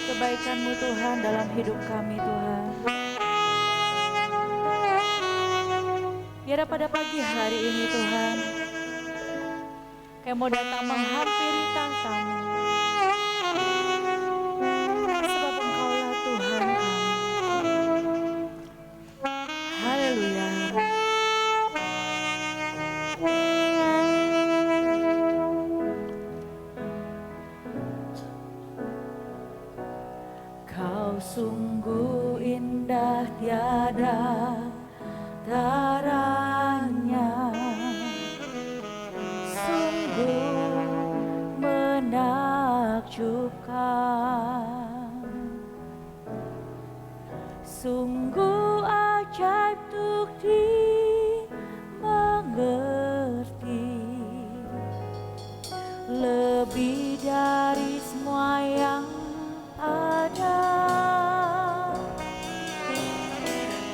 kebaikan-Mu Tuhan dalam hidup kami Tuhan. Biar pada pagi hari ini Tuhan, kami mau datang menghampiri tahta-Mu. Sebab Engkaulah Tuhan kami. Haleluya. Kau sungguh indah tiada taranya, sungguh menakjubkan, sungguh ajaib untuk dimengerti, lebih dari semua yang ada.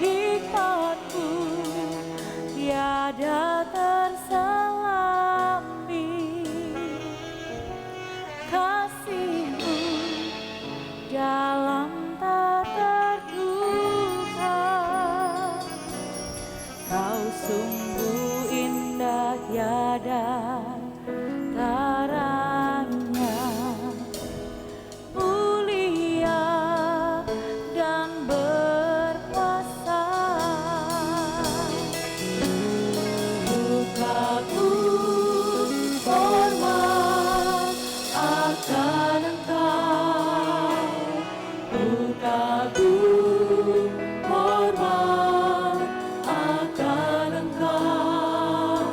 Hikmat-Mu tiada terselami, kasih-Mu dalam tak terduga. Kau sungguh indah tiada taranya, mulia dan berkuasa. Ku hormat akan Engkau, ku kagum hormat akan Engkau,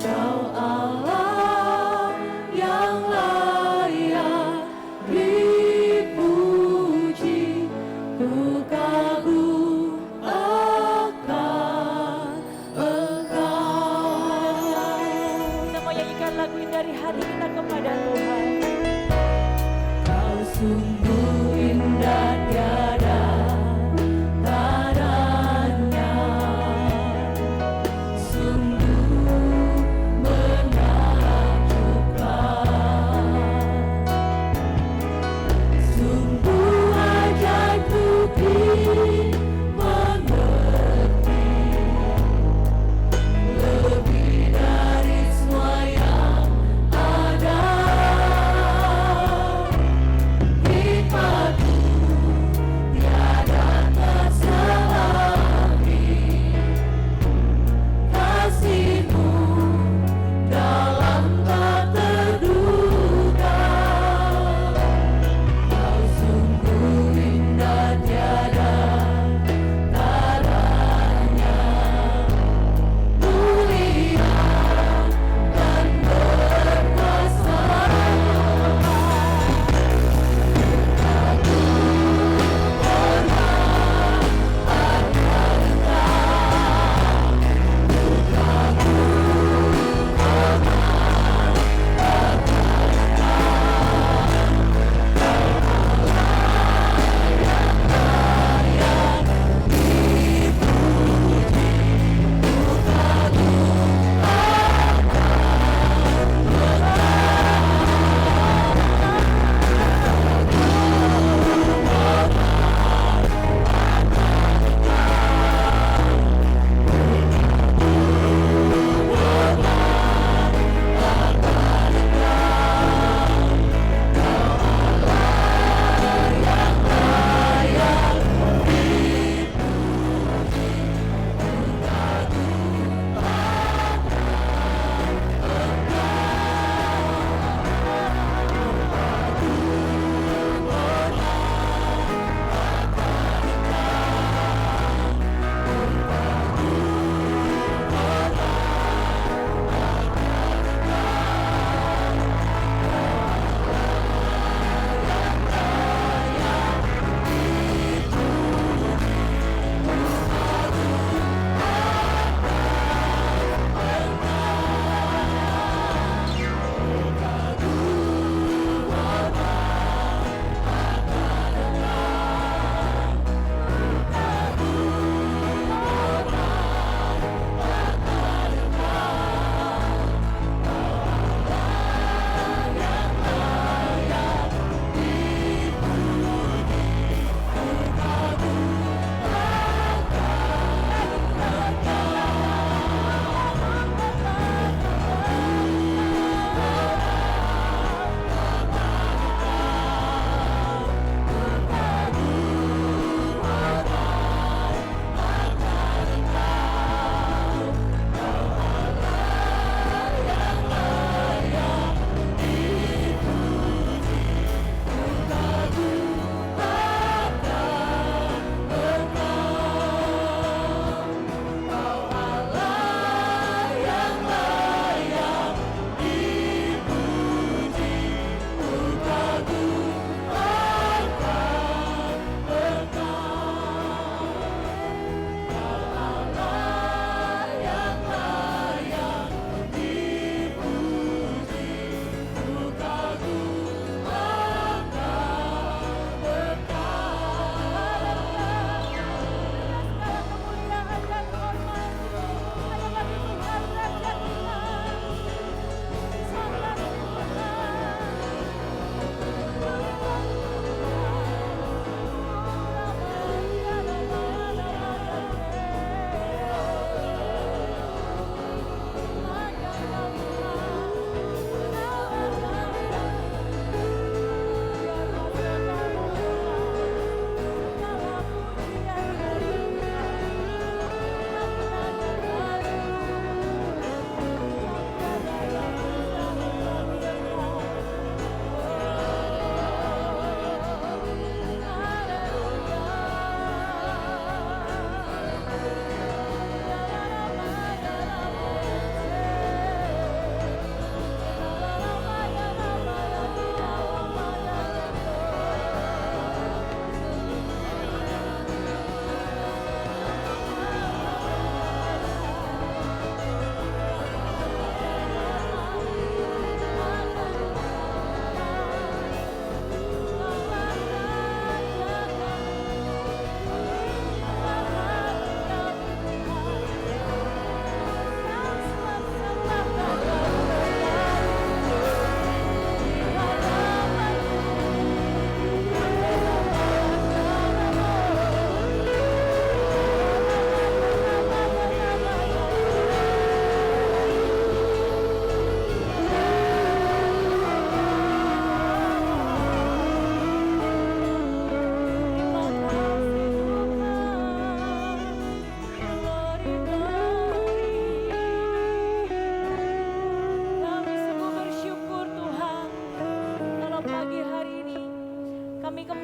Kau Allah yang layak dipuji. Ku kagum akan Engkau. Kita mau nyanyikan lagu ini dari hati kita kepada Tuhan. Kau sungguh indah tiada taranya, sungguh menakjubkan, sungguh ajaib untuk dimengerti, lebih dari semua yang ada. Hikmat-Mu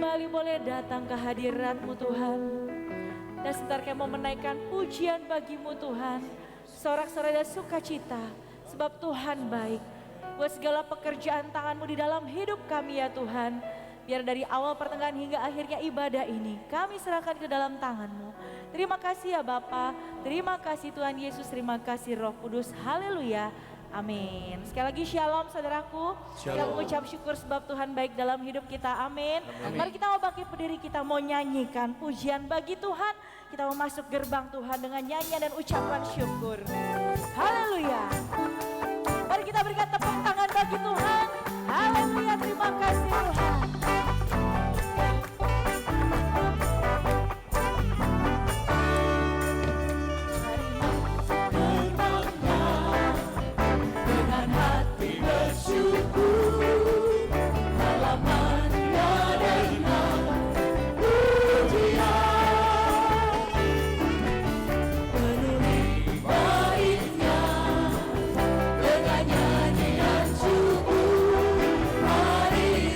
kembali boleh datang ke hadirat-Mu Tuhan. Dan sebentar kami mau menaikkan pujian bagi-Mu Tuhan. Sorak-sorai dan sukacita, sebab Tuhan baik. Buat segala pekerjaan tangan-Mu di dalam hidup kami ya Tuhan. Biar dari awal pertengahan hingga akhirnya ibadah ini kami serahkan ke dalam tangan-Mu. Terima kasih ya Bapa, terima kasih Tuhan Yesus, terima kasih Roh Kudus. Haleluya. Amin. Sekali lagi shalom saudaraku. Kita mengucap syukur sebab Tuhan baik dalam hidup kita. Amin. Mari kita mau bangkit berdiri, kita mau nyanyikan pujian bagi Tuhan. Kita mau masuk gerbang Tuhan dengan nyanyian dan ucapan syukur. Haleluya. Mari kita berikan tepuk tangan bagi Tuhan. Haleluya, terima kasih Tuhan. Dengan nyanyian syukur, mari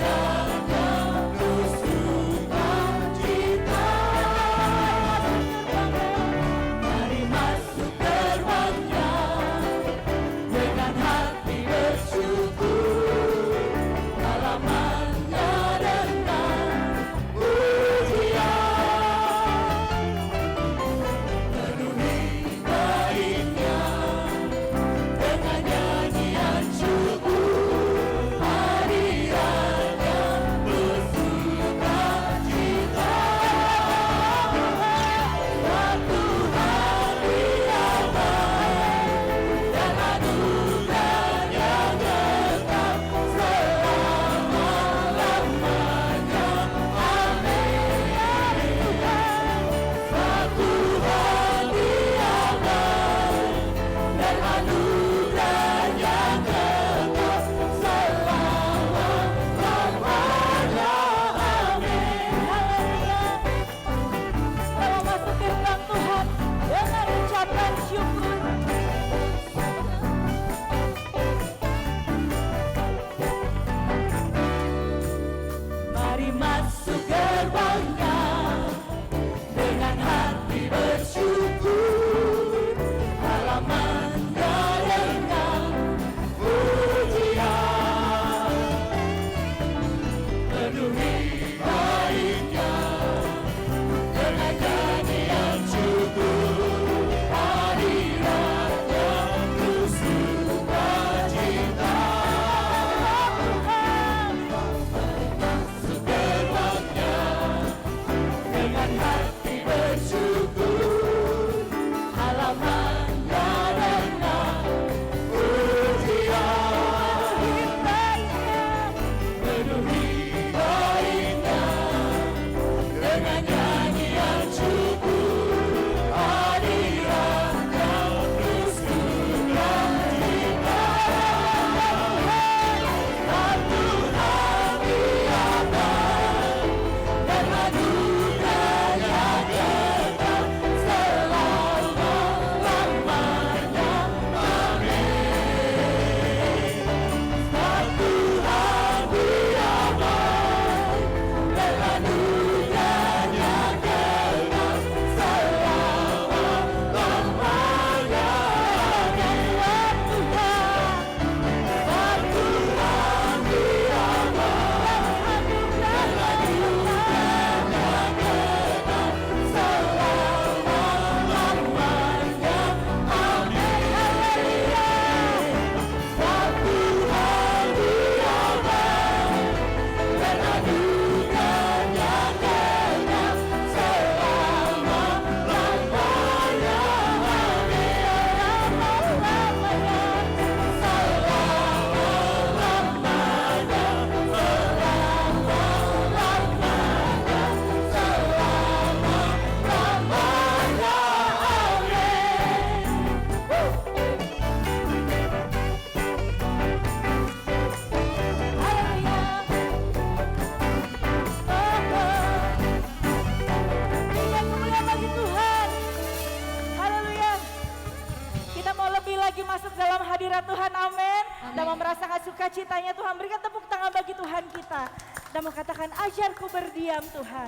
mau merasakan sukacitanya Tuhan, berikan tepuk tangan bagi Tuhan kita. Dan mau katakan, ajarku berdiam Tuhan.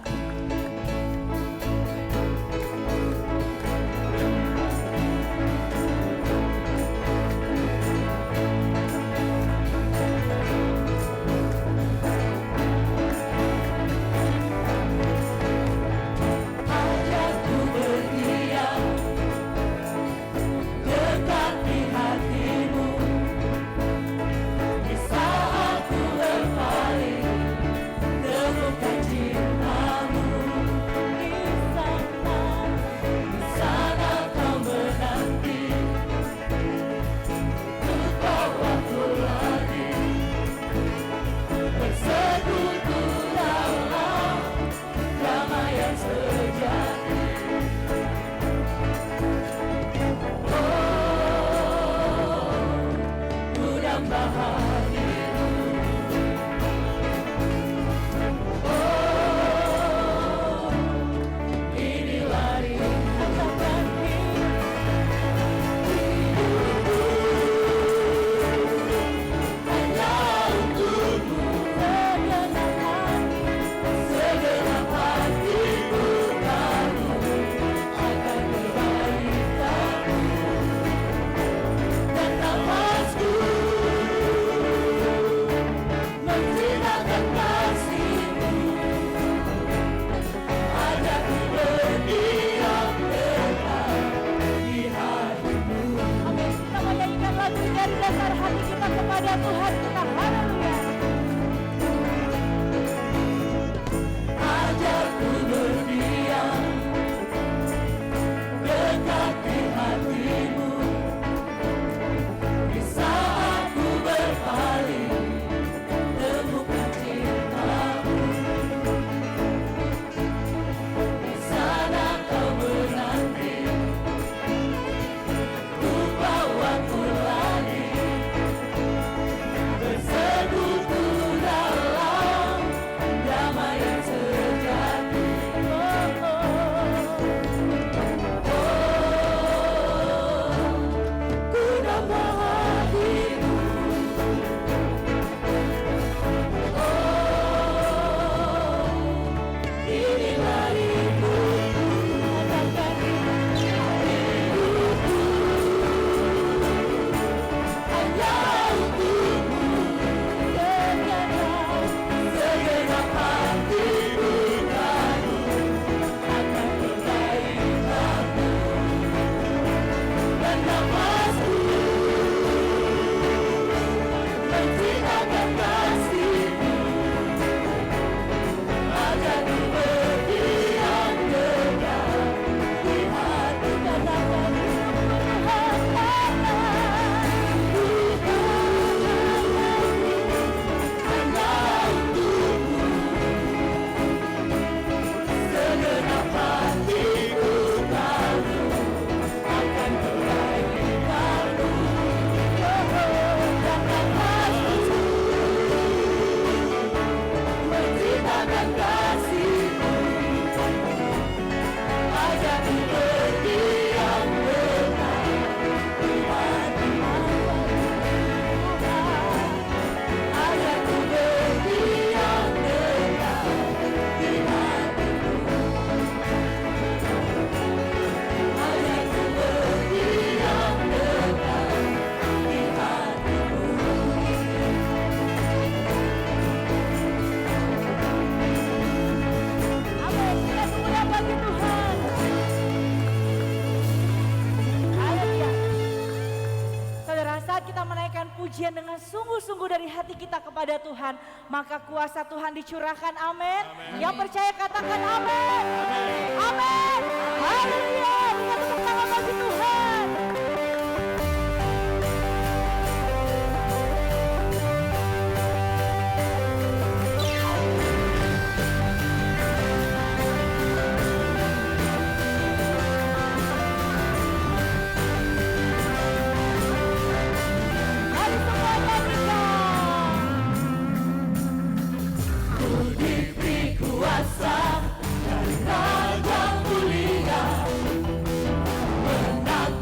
Pujian dengan sungguh-sungguh dari hati kita kepada Tuhan, maka kuasa Tuhan dicurahkan. Amin. Yang percaya katakan amin. Amin. Haleluya. Kita tepuk tangan bagi Tuhan. Dari Raja mulia, menang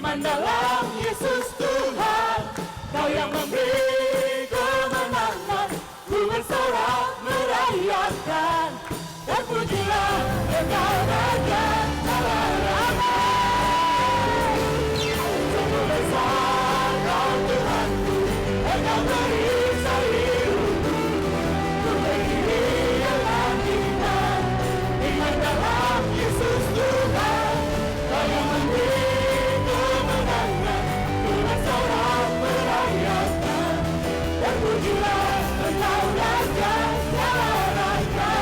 iman dalam Yesus Tuhan, Kau yang memberi kemenangan. Ku bersorak merayakan, terpujilah Engkau Raja selama-lamanya. Sungguh besar Kau Tuhanku, Engkau perisai hidupku. Ku berdiri dengan iman, iman dalam Yesus Tuhan, Kau yang memberi kemenangan. Ku bersorak merayakan, terpujilah Engkau Raja selama-lamanya.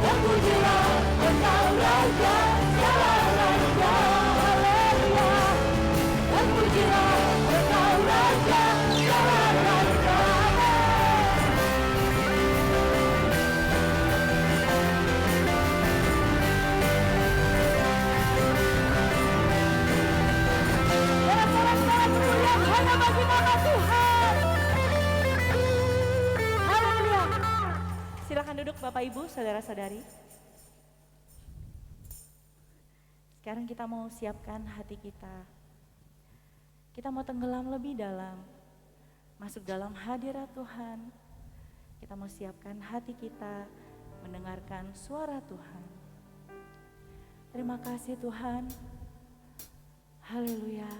Terpujilah Engkau Raja selama-lamanya. Haleluya. Terpujilah Engkau Raja selama-lamanya. Sorak-sorak kemuliaan hanya bagi nama Tuhan. Haleluya. Silakan duduk Bapak Ibu, saudara-saudari. Sekarang kita mau siapkan hati kita. Kita mau tenggelam lebih dalam, masuk dalam hadirat Tuhan. Kita mau siapkan hati kita mendengarkan suara Tuhan. Terima kasih Tuhan. Haleluya.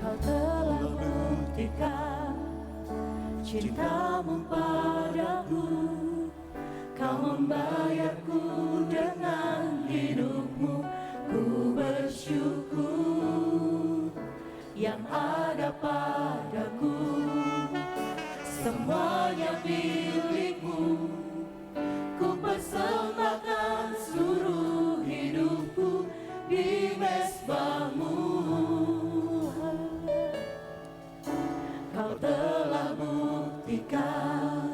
Kau telah buktikan cinta-Mu padaku. Kau membayarku dengan hidup-Mu. Ku bersyukur yang ada padaku. Semuanya milik-Mu. Ku persembahkan seluruh hidupku di mezbah-Mu. Kau telah buktikan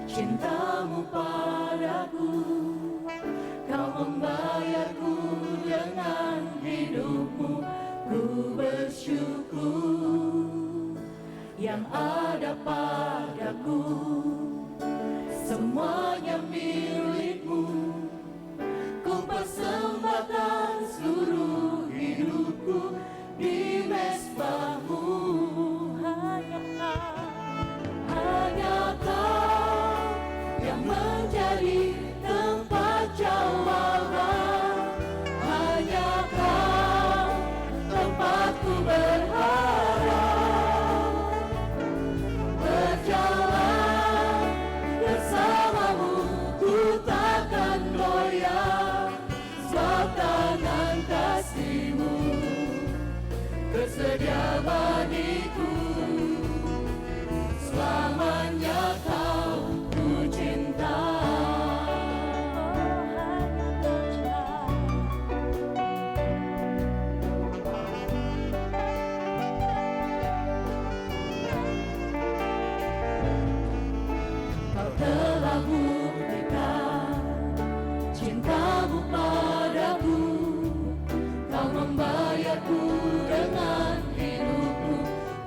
cinta-Mu padaku. Kau membayarku dengan hidup-Mu. Ku bersyukur yang ada padaku. Semuanya milik-Mu. Ku persembahkan seluruh hidupku di mezbah-Mu. Hanya Kau yang menjadi tempat jawaban. Hanya Kau tempatku berharap. Berjalan bersama-Mu ku takkan goyah. Sebab tangan kasih-Mu tersedia bagiku. Selamanya Kau ku cinta. Kau telah buktikan cinta-Mu padaku. Kau membayarku dengan hidup-Mu.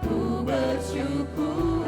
Ku bersyukur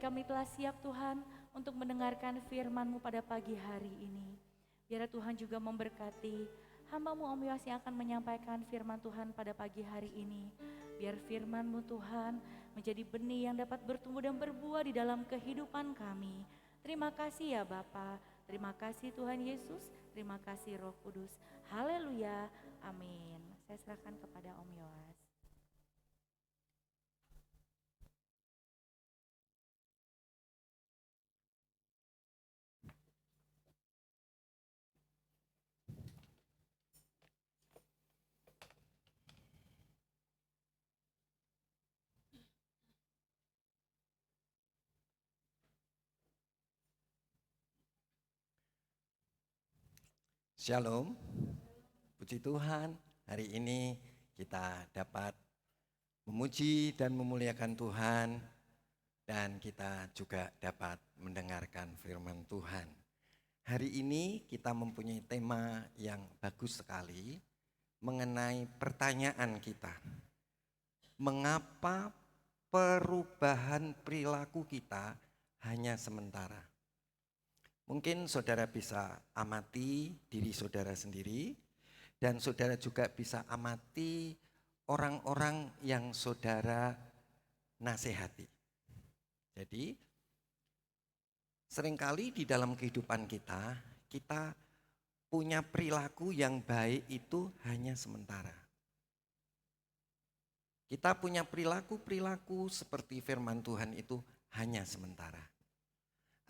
kami telah siap Tuhan untuk mendengarkan firman-Mu pada pagi hari ini. Biar Tuhan juga memberkati hamba-Mu Om Yos yang akan menyampaikan firman Tuhan pada pagi hari ini. Biar firman-Mu Tuhan menjadi benih yang dapat bertumbuh dan berbuah di dalam kehidupan kami. Terima kasih ya Bapa, terima kasih Tuhan Yesus, terima kasih Roh Kudus. Haleluya, amin. Saya serahkan kepada Om Yoas. Shalom, puji Tuhan, hari ini kita dapat memuji dan memuliakan Tuhan dan kita juga dapat mendengarkan firman Tuhan. Hari ini kita mempunyai tema yang bagus sekali mengenai pertanyaan kita. Mengapa perubahan perilaku kita hanya sementara? Mungkin saudara bisa amati diri saudara sendiri dan saudara juga bisa amati orang-orang yang saudara nasihati. Jadi seringkali di dalam kehidupan kita punya perilaku yang baik itu hanya sementara. Kita punya perilaku seperti firman Tuhan itu hanya sementara.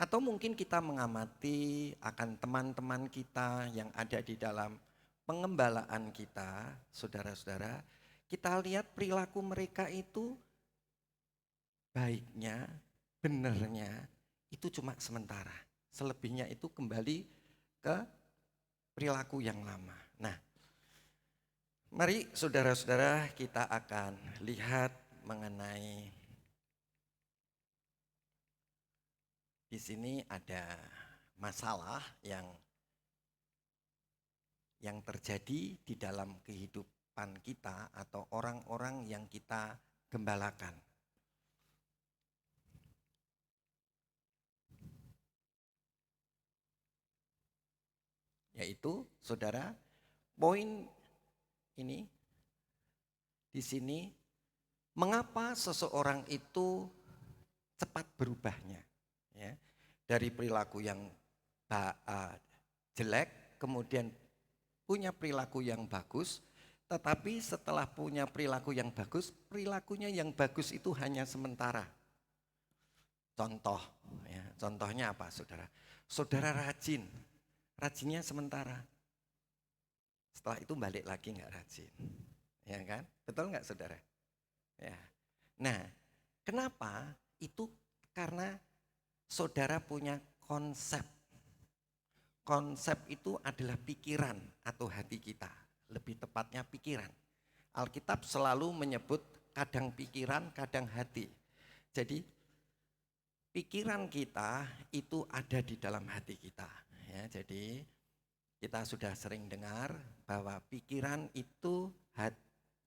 Atau mungkin kita mengamati akan teman-teman kita yang ada di dalam pengembalaan kita, saudara-saudara, kita lihat perilaku mereka itu baiknya, benarnya itu cuma sementara. Selebihnya itu kembali ke perilaku yang lama. Nah, mari saudara-saudara kita akan lihat mengenai di sini ada masalah yang terjadi di dalam kehidupan kita atau orang-orang yang kita gembalakan. Yaitu saudara, poin ini di sini, mengapa seseorang itu cepat berubahnya? Ya, dari perilaku yang jelek kemudian punya perilaku yang bagus, tetapi setelah punya perilaku yang bagus, perilakunya yang bagus itu hanya sementara. Contoh, ya, contohnya apa saudara? Saudara rajinnya sementara. Setelah itu balik lagi nggak rajin, ya kan? Betul nggak saudara? Ya. Nah, kenapa? Itu karena saudara punya konsep. Konsep itu adalah pikiran atau hati kita. Lebih tepatnya pikiran. Alkitab selalu menyebut kadang pikiran, kadang hati. Jadi pikiran kita itu ada di dalam hati kita. Ya, jadi kita sudah sering dengar bahwa pikiran itu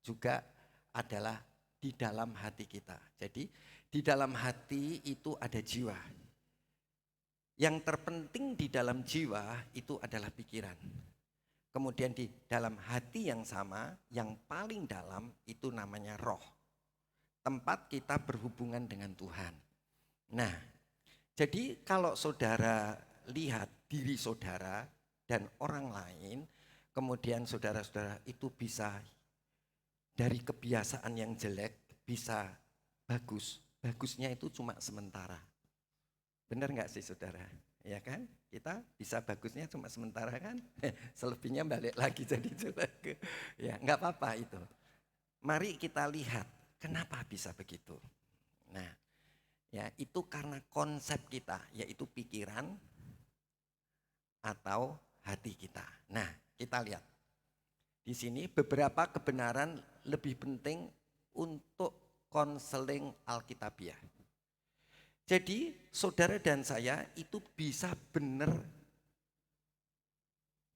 juga adalah di dalam hati kita. Jadi di dalam hati itu ada jiwa. Yang terpenting di dalam jiwa itu adalah pikiran. Kemudian di dalam hati yang sama, yang paling dalam itu namanya roh. Tempat kita berhubungan dengan Tuhan. Nah, jadi kalau saudara lihat diri saudara dan orang lain, kemudian saudara-saudara itu bisa dari kebiasaan yang jelek bisa bagus. Bagusnya itu cuma sementara. Benar nggak sih saudara? Ya kan? Kita bisa bagusnya cuma sementara kan? Selebihnya balik lagi jadi jelek. Ya nggak apa-apa itu. Mari kita lihat kenapa bisa begitu. Nah, ya itu karena konsep kita yaitu pikiran atau hati kita. Nah, kita lihat. Di sini beberapa kebenaran lebih penting untuk konseling Alkitabiah. Jadi saudara dan saya itu bisa benar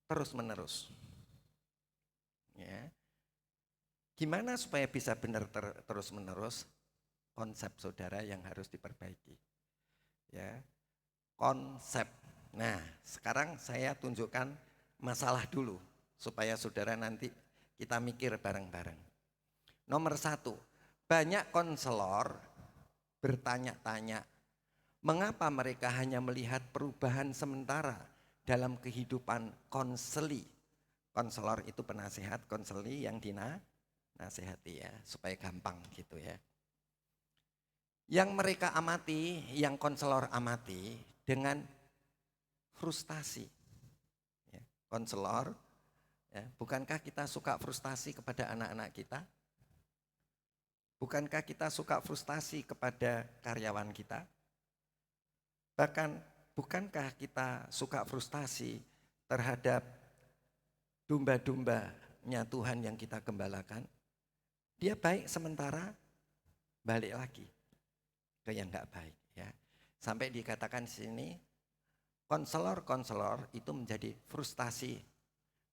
terus-menerus. Ya. Gimana supaya bisa benar terus-menerus? Konsep saudara yang harus diperbaiki. Ya, konsep. Nah, sekarang saya tunjukkan masalah dulu supaya saudara nanti kita mikir bareng-bareng. Nomor 1, banyak konselor bertanya-tanya, mengapa mereka hanya melihat perubahan sementara dalam kehidupan konseli. Konselor itu penasehat, konseli yang dinasehati ya, supaya gampang gitu ya. Yang mereka amati, yang konselor amati dengan frustasi. Ya, konselor, ya, bukankah kita suka frustasi kepada anak-anak kita? Bukankah kita suka frustasi kepada karyawan kita? Bahkan bukankah kita suka frustasi terhadap domba-dombanya Tuhan yang kita gembalakan? Dia baik sementara, balik lagi ke yang enggak baik ya. Sampai dikatakan di sini konselor-konselor itu menjadi frustasi.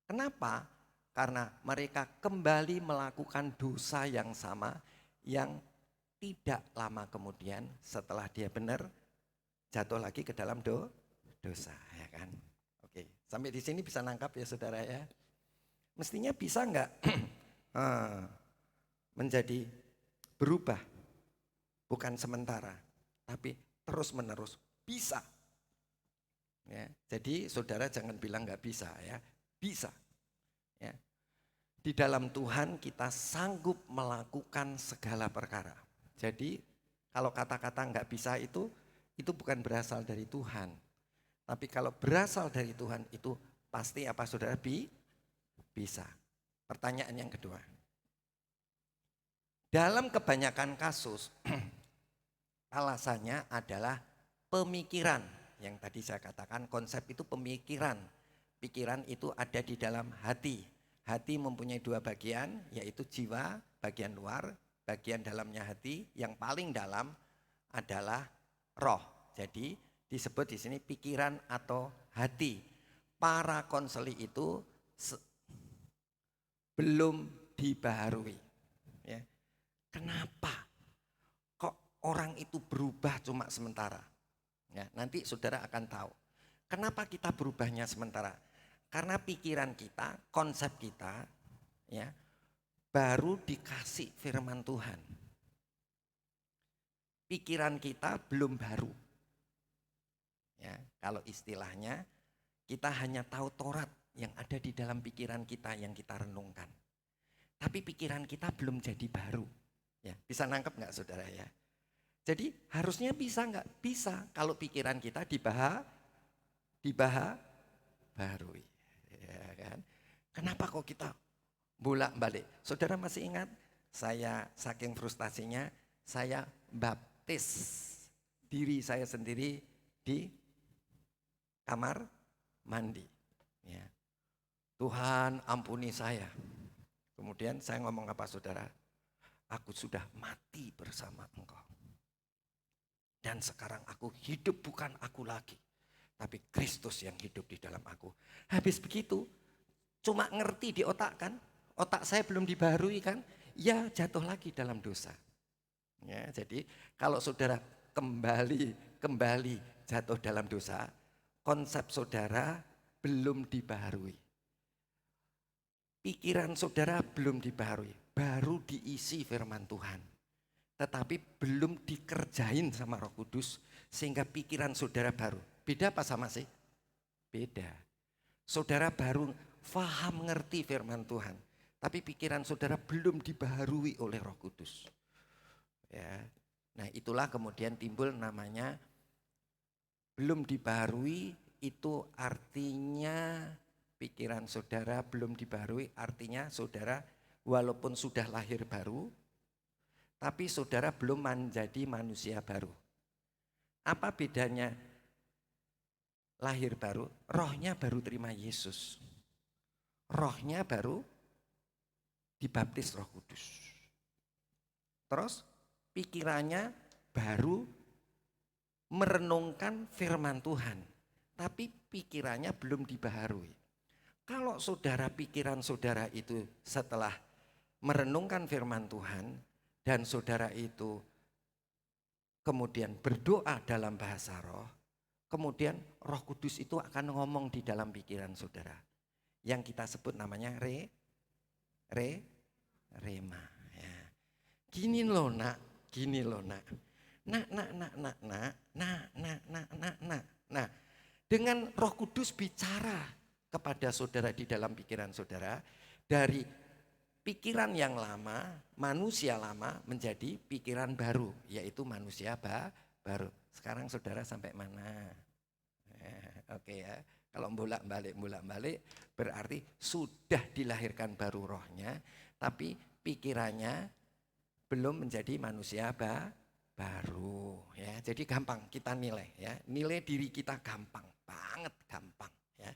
Kenapa? Karena mereka kembali melakukan dosa yang sama yang tidak lama kemudian setelah dia benar jatuh lagi ke dalam dosa ya kan. Oke, sampai di sini bisa nangkap ya saudara ya. Mestinya bisa enggak menjadi berubah, bukan sementara, tapi terus menerus bisa. Ya, jadi saudara jangan bilang nggak bisa ya, bisa. Ya. Di dalam Tuhan kita sanggup melakukan segala perkara. Jadi kalau kata-kata nggak bisa itu bukan berasal dari Tuhan. Tapi kalau berasal dari Tuhan itu pasti apa saudara bisa. Pertanyaan yang kedua. Dalam kebanyakan kasus alasannya adalah pemikiran. Yang tadi saya katakan konsep itu pemikiran. Pikiran itu ada di dalam hati. Hati mempunyai 2 bagian, yaitu jiwa bagian luar, bagian dalamnya hati. Yang paling dalam adalah roh. Jadi disebut di sini pikiran atau hati. Para konseli itu belum dibaharui. Ya. Kenapa? Kok orang itu berubah cuma sementara? Ya, nanti saudara akan tahu. Kenapa kita berubahnya sementara? Karena pikiran kita, konsep kita, ya, baru dikasih firman Tuhan. Pikiran kita belum baru. Ya, kalau istilahnya kita hanya tahu Taurat yang ada di dalam pikiran kita yang kita renungkan. Tapi pikiran kita belum jadi baru. Ya, bisa nangkep nggak saudara ya? Jadi harusnya bisa nggak? Bisa kalau pikiran kita dibaharui. Ya kan? Kenapa kok kita bolak-balik? Saudara masih ingat? Saya saking frustasinya, saya baptis diri saya sendiri di kamar mandi. Ya. Tuhan ampuni saya. Kemudian saya ngomong apa saudara? Aku sudah mati bersama Engkau. Dan sekarang aku hidup bukan aku lagi. Tapi Kristus yang hidup di dalam aku. Habis begitu, cuma ngerti di otak kan. Otak saya belum dibaharui kan. Ya jatuh lagi dalam dosa. Ya, jadi kalau saudara kembali jatuh dalam dosa, konsep saudara belum dibaharui. Pikiran saudara belum dibaharui. Baru diisi firman Tuhan. Tetapi belum dikerjain sama Roh Kudus sehingga pikiran saudara baru. Beda apa sama sih? Beda. Saudara baru faham ngerti firman Tuhan. Tapi pikiran saudara belum dibaharui oleh Roh Kudus. Ya. Nah itulah kemudian timbul namanya belum dibaharui, itu artinya pikiran saudara belum dibaharui, artinya saudara walaupun sudah lahir baru, tapi saudara belum menjadi manusia baru. Apa bedanya lahir baru? Rohnya baru terima Yesus. Rohnya baru dibaptis Roh Kudus. Terus pikirannya baru merenungkan firman Tuhan. Tapi pikirannya belum dibaharui. Kalau saudara pikiran saudara itu setelah merenungkan firman Tuhan dan saudara itu kemudian berdoa dalam bahasa roh, kemudian Roh Kudus itu akan ngomong di dalam pikiran saudara. Yang kita sebut namanya rema. Ya. Gini loh nak, gini loh nak. Nah, dengan Roh Kudus bicara kepada saudara di dalam pikiran saudara, dari pikiran yang lama, manusia lama menjadi pikiran baru, yaitu manusia baru. Sekarang saudara sampai mana? Oke ya, kalau bolak-balik berarti sudah dilahirkan baru rohnya, tapi pikirannya belum menjadi manusia baru. Ya, jadi gampang kita nilai ya, nilai diri kita gampang banget, gampang ya.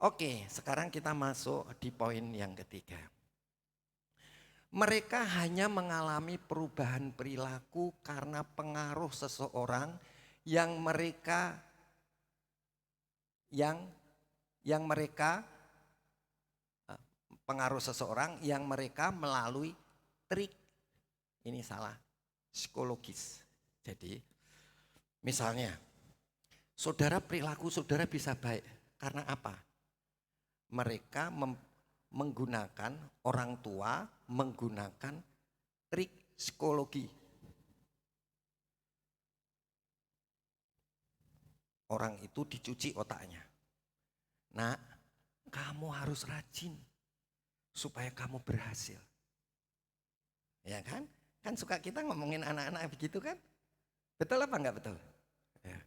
Oke, sekarang kita masuk di poin yang ketiga. Mereka hanya mengalami perubahan perilaku karena pengaruh seseorang yang mereka pengaruh seseorang yang mereka melalui trik, ini salah, psikologis. Jadi misalnya saudara, perilaku saudara bisa baik karena apa? Mereka menggunakan, orang tua menggunakan trik psikologi. Orang itu dicuci otaknya. Nah, kamu harus rajin supaya kamu berhasil. Ya kan? Kan suka kita ngomongin anak-anak begitu kan? Betul apa enggak betul? Ya.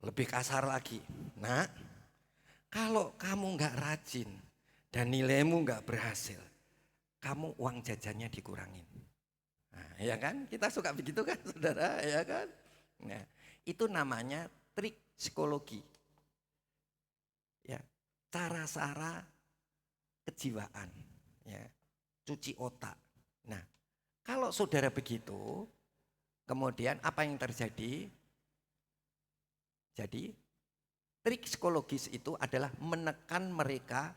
Lebih kasar lagi. Nah, kalau kamu enggak rajin dan nilaimu enggak berhasil, kamu uang jajannya dikurangin. Nah, ya kan? Kita suka begitu kan, saudara? Ya kan? Nah, itu namanya trik psikologi. Ya, cara-cara kejiwaan, ya, cuci otak. Nah, kalau saudara begitu, kemudian apa yang terjadi? Jadi, trik psikologis itu adalah menekan mereka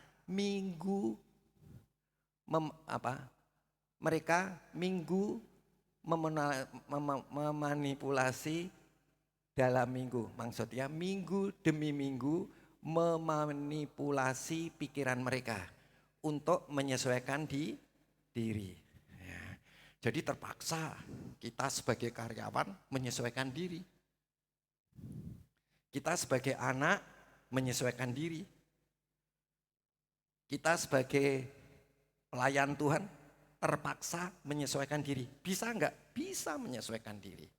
memanipulasi dalam minggu. Maksudnya minggu demi minggu memanipulasi pikiran mereka untuk menyesuaikan diri. Ya. Jadi terpaksa kita sebagai karyawan menyesuaikan diri. Kita sebagai anak menyesuaikan diri. Kita sebagai pelayan Tuhan terpaksa menyesuaikan diri. Bisa enggak? Bisa menyesuaikan diri.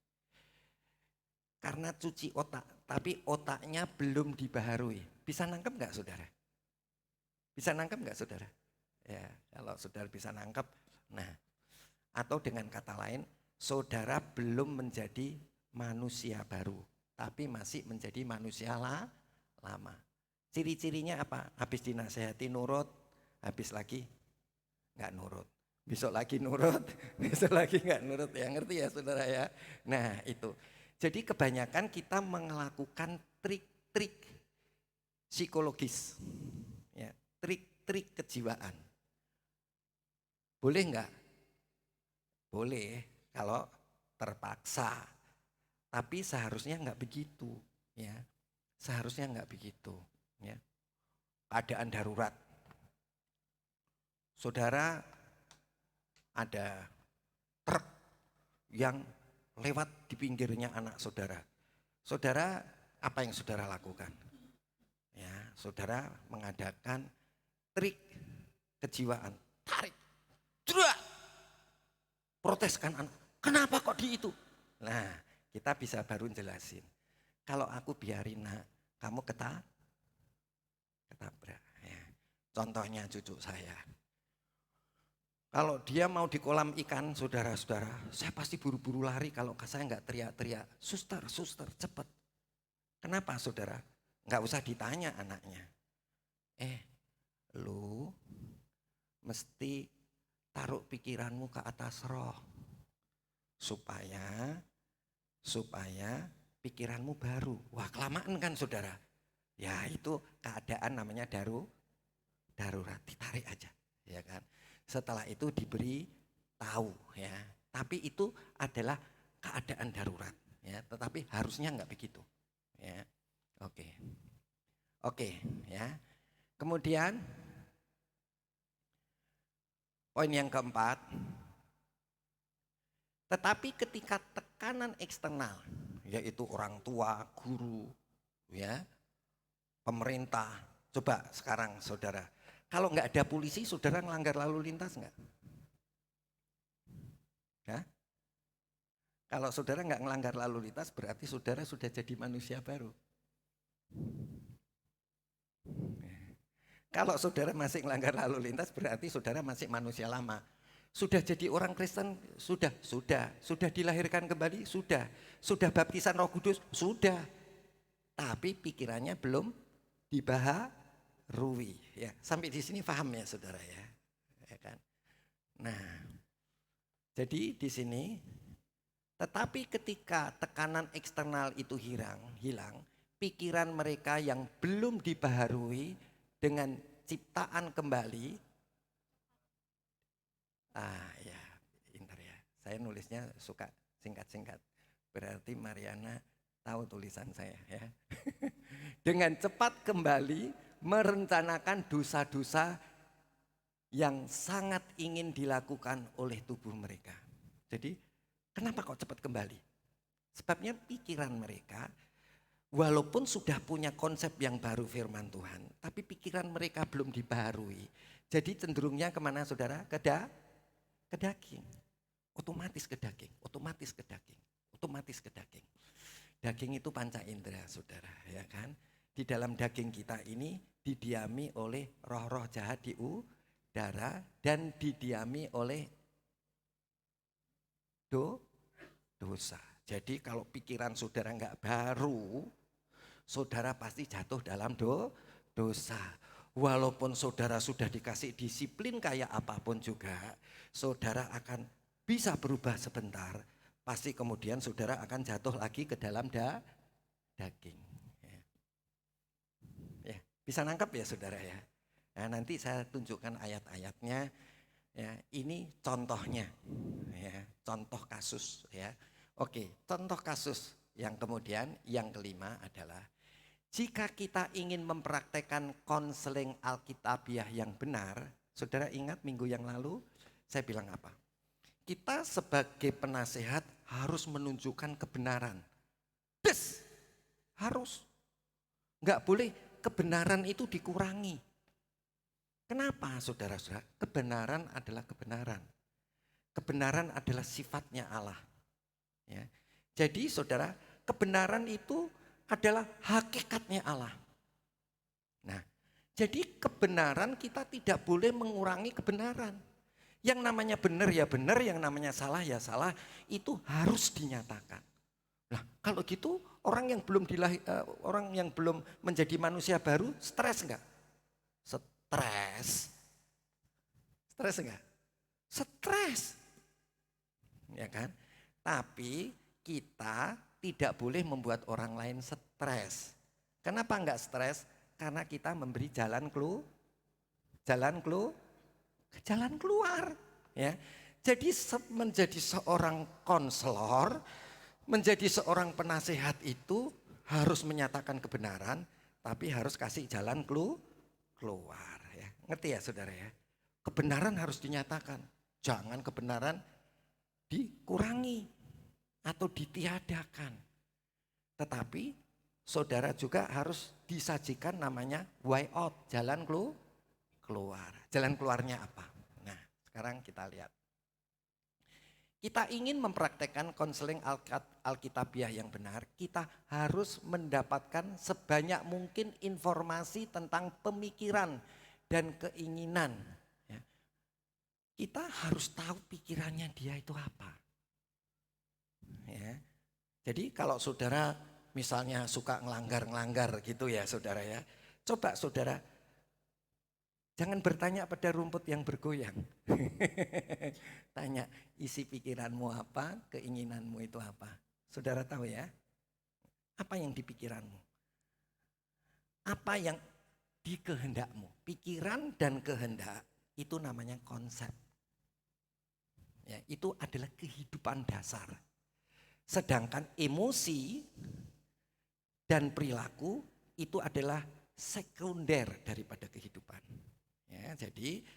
Karena cuci otak, tapi otaknya belum dibaharui. Bisa nangkep enggak saudara? Bisa nangkep enggak saudara? Ya, kalau saudara bisa nangkep. Nah, atau dengan kata lain, saudara belum menjadi manusia baru, tapi masih menjadi manusia lama. Ciri-cirinya apa? Habis dinasehati nurut, habis lagi enggak nurut. Besok lagi nurut, besok lagi enggak nurut. Ya ngerti ya saudara ya? Nah itu. Jadi kebanyakan kita melakukan trik-trik psikologis, ya, trik-trik kejiwaan. Boleh enggak? Boleh kalau terpaksa. Tapi seharusnya enggak begitu, ya. Seharusnya enggak begitu, ya. Keadaan darurat. Saudara, ada truk yang lewat di pinggirnya anak saudara. Saudara, apa yang saudara lakukan? Ya, saudara mengadakan trik kejiwaan. Tarik. Jerak. Proteskan anak. Kenapa kok di itu? Nah, kita bisa baru jelasin. Kalau aku biarin nak, kamu ketabrak. Ya. Contohnya cucu saya. Kalau dia mau di kolam ikan, saudara-saudara, saya pasti buru-buru lari kalau saya enggak teriak-teriak. Suster, cepat. Kenapa saudara? Enggak usah ditanya anaknya. Lu mesti taruh pikiranmu ke atas roh. Supaya pikiranmu baru. Wah, kelamaan kan saudara? Ya itu keadaan namanya darurat, ditarik aja, ya kan? Setelah itu diberi tahu, ya. Tapi itu adalah keadaan darurat, ya. Tetapi harusnya enggak begitu, ya. Oke, ya. Kemudian poin yang keempat, tetapi ketika tekanan eksternal, yaitu orang tua, guru, ya, pemerintah. Coba sekarang saudara, kalau nggak ada polisi, saudara melanggar lalu lintas nggak? Ya? Kalau saudara nggak melanggar lalu lintas, berarti saudara sudah jadi manusia baru. Kalau saudara masih melanggar lalu lintas, berarti saudara masih manusia lama. Sudah jadi orang Kristen, sudah dilahirkan kembali, sudah baptisan Roh Kudus, sudah. Tapi pikirannya belum dibaharui, ya. Sampai di sini paham ya saudara, ya, ya kan? Nah, jadi di sini, tetapi ketika tekanan eksternal itu hilang, pikiran mereka yang belum dibaharui dengan ciptaan kembali, ya, pintar ya. Saya nulisnya suka singkat-singkat. Berarti Mariana tahu tulisan saya, ya. Dengan cepat kembali merencanakan dosa-dosa yang sangat ingin dilakukan oleh tubuh mereka. Jadi kenapa kok cepat kembali? Sebabnya pikiran mereka walaupun sudah punya konsep yang baru firman Tuhan, tapi pikiran mereka belum dibaharui. Jadi cenderungnya kemana saudara? Ke daging. Otomatis ke daging. Daging itu panca indera saudara, ya kan? Di dalam daging kita ini didiami oleh roh-roh jahat di udara dan didiami oleh dosa. Jadi kalau pikiran saudara enggak baru, saudara pasti jatuh dalam dosa. Walaupun saudara sudah dikasih disiplin kayak apapun juga, saudara akan bisa berubah sebentar. Pasti kemudian saudara akan jatuh lagi ke dalam daging. Ya, bisa nangkap ya saudara ya. Nah, nanti saya tunjukkan ayat-ayatnya. Ya, ini contohnya, ya, contoh kasus, ya. Oke, contoh kasus yang kemudian yang kelima adalah jika kita ingin mempraktekkan konseling Alkitabiah yang benar, saudara ingat minggu yang lalu saya bilang apa? Kita sebagai penasehat harus menunjukkan kebenaran. Harus. Enggak boleh kebenaran itu dikurangi. Kenapa saudara-saudara? Kebenaran adalah kebenaran. Kebenaran adalah sifatnya Allah. Ya. Jadi saudara, kebenaran itu adalah hakikatnya Allah. Nah, jadi kebenaran kita tidak boleh mengurangi kebenaran. Yang namanya benar ya benar, yang namanya salah ya salah, itu harus dinyatakan. Nah, kalau gitu orang yang belum menjadi manusia baru stres enggak? Stres enggak? Stres. Ya kan? Tapi kita tidak boleh membuat orang lain stres. Kenapa enggak stres? Karena kita memberi jalan keluar, ya. Jadi menjadi seorang konselor, menjadi seorang penasehat itu harus menyatakan kebenaran, tapi harus kasih jalan keluar, ya. Ngerti ya saudara ya? Kebenaran harus dinyatakan, jangan kebenaran dikurangi atau ditiadakan. Tetapi saudara juga harus disajikan namanya way out, jalan keluar. Jalan keluarnya apa? Nah, sekarang kita lihat. Kita ingin mempraktekkan konseling Alkitabiah yang benar, kita harus mendapatkan sebanyak mungkin informasi tentang pemikiran dan keinginan. Ya. Kita harus tahu pikirannya dia itu apa. Ya. Jadi kalau saudara misalnya suka ngelanggar gitu ya saudara ya, coba saudara jangan bertanya pada rumput yang bergoyang. Tanya isi pikiranmu apa, keinginanmu itu apa. Saudara tahu ya, apa yang di pikiranmu? Apa yang di kehendakmu? Pikiran dan kehendak itu namanya konsep. Ya, itu adalah kehidupan dasar. Sedangkan emosi dan perilaku itu adalah sekunder daripada kehidupan. Ya, jadi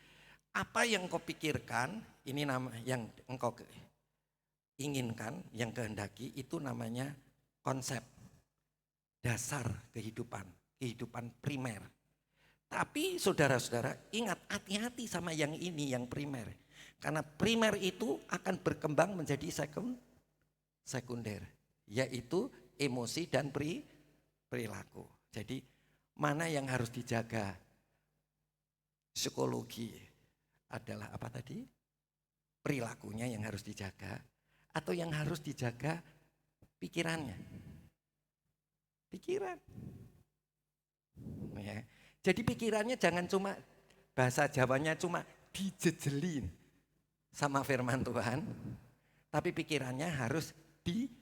apa yang kau pikirkan, ini nama yang engkau inginkan, yang kehendaki, itu namanya konsep dasar kehidupan, kehidupan primer. Tapi saudara-saudara ingat, hati-hati sama yang ini, yang primer. Karena primer itu akan berkembang menjadi sekunder, yaitu emosi dan perilaku. Jadi mana yang harus dijaga? Psikologi adalah apa tadi? Perilakunya yang harus dijaga, atau yang harus dijaga pikirannya? Pikiran. Ya. Jadi pikirannya jangan cuma, bahasa Jawanya cuma dijejelin sama firman Tuhan, tapi pikirannya harus dibaharui.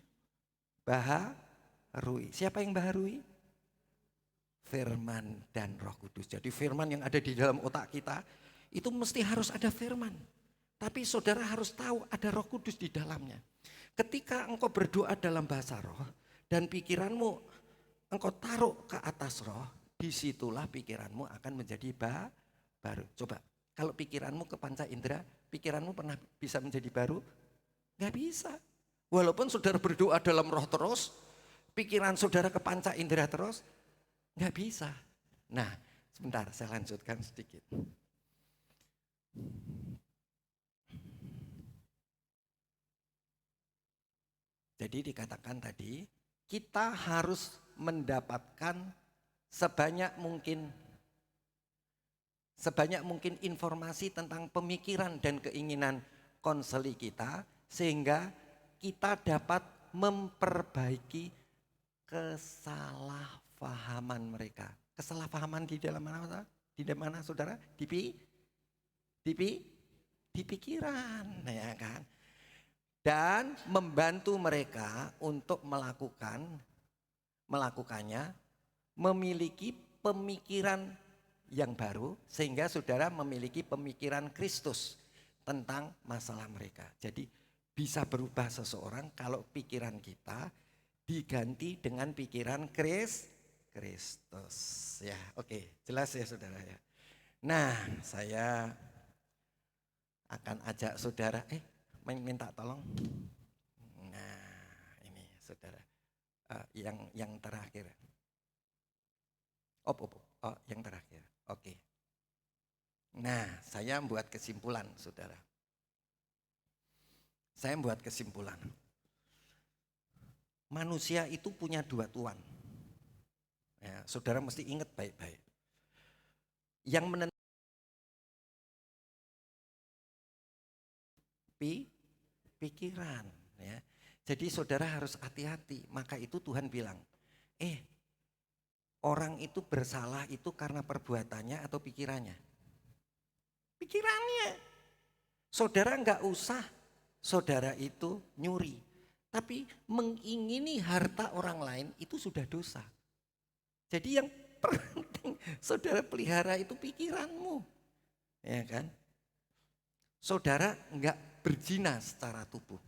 Siapa yang baharui? Firman dan Roh Kudus. Jadi firman yang ada di dalam otak kita itu mesti harus ada firman. Tapi saudara harus tahu ada Roh Kudus di dalamnya. Ketika engkau berdoa dalam bahasa roh dan pikiranmu engkau taruh ke atas roh, disitulah pikiranmu akan menjadi baru. Coba, kalau pikiranmu ke panca indera, pikiranmu pernah bisa menjadi baru? Gak bisa. Walaupun saudara berdoa dalam roh terus, pikiran saudara ke panca indera terus, gak bisa. Nah, sebentar saya lanjutkan sedikit. Jadi dikatakan tadi, kita harus mendapatkan sebanyak mungkin informasi tentang pemikiran dan keinginan konseli kita, sehingga kita dapat memperbaiki kesalahpahaman mereka. Kesalahpahaman di dalam mana? Di mana saudara? Di pikiran, ya kan? Dan membantu mereka untuk melakukannya, memiliki pemikiran yang baru, sehingga saudara memiliki pemikiran Kristus tentang masalah mereka. Jadi bisa berubah seseorang kalau pikiran kita diganti dengan pikiran Kristus. Ya, oke, jelas ya saudara ya. Nah, saya akan ajak saudara, minta tolong. Nah, ini saudara, yang terakhir. Yang terakhir. Oke. Nah, saya membuat kesimpulan, saudara. Saya membuat kesimpulan. Manusia itu punya dua tuan. Ya, saudara mesti ingat baik-baik. Yang menentukan pikiran, ya. Jadi saudara harus hati-hati. Maka itu Tuhan bilang, orang itu bersalah itu karena perbuatannya atau pikirannya? Pikirannya. Saudara enggak usah saudara itu nyuri, tapi mengingini harta orang lain itu sudah dosa. Jadi yang penting saudara pelihara itu pikiranmu, ya kan? Saudara enggak berzina secara tubuh,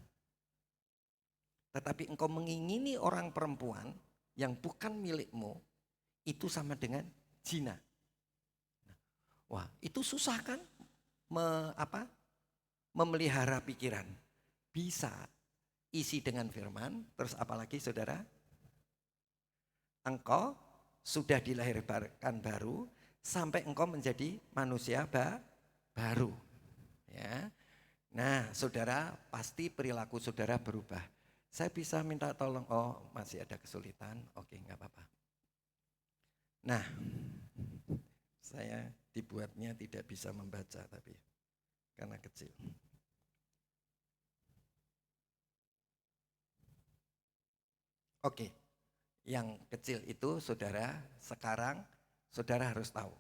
tetapi engkau mengingini orang perempuan yang bukan milikmu, itu sama dengan zina. Wah, itu susah kan? Memelihara pikiran. Bisa isi dengan firman, terus apalagi saudara? Engkau sudah dilahirkan baru sampai engkau menjadi manusia baru. Ya. Nah, saudara pasti perilaku saudara berubah. Saya bisa minta tolong, masih ada kesulitan, oke enggak apa-apa. Nah, saya dibuatnya tidak bisa membaca tapi karena kecil. Oke, yang kecil itu saudara, sekarang saudara harus tahu.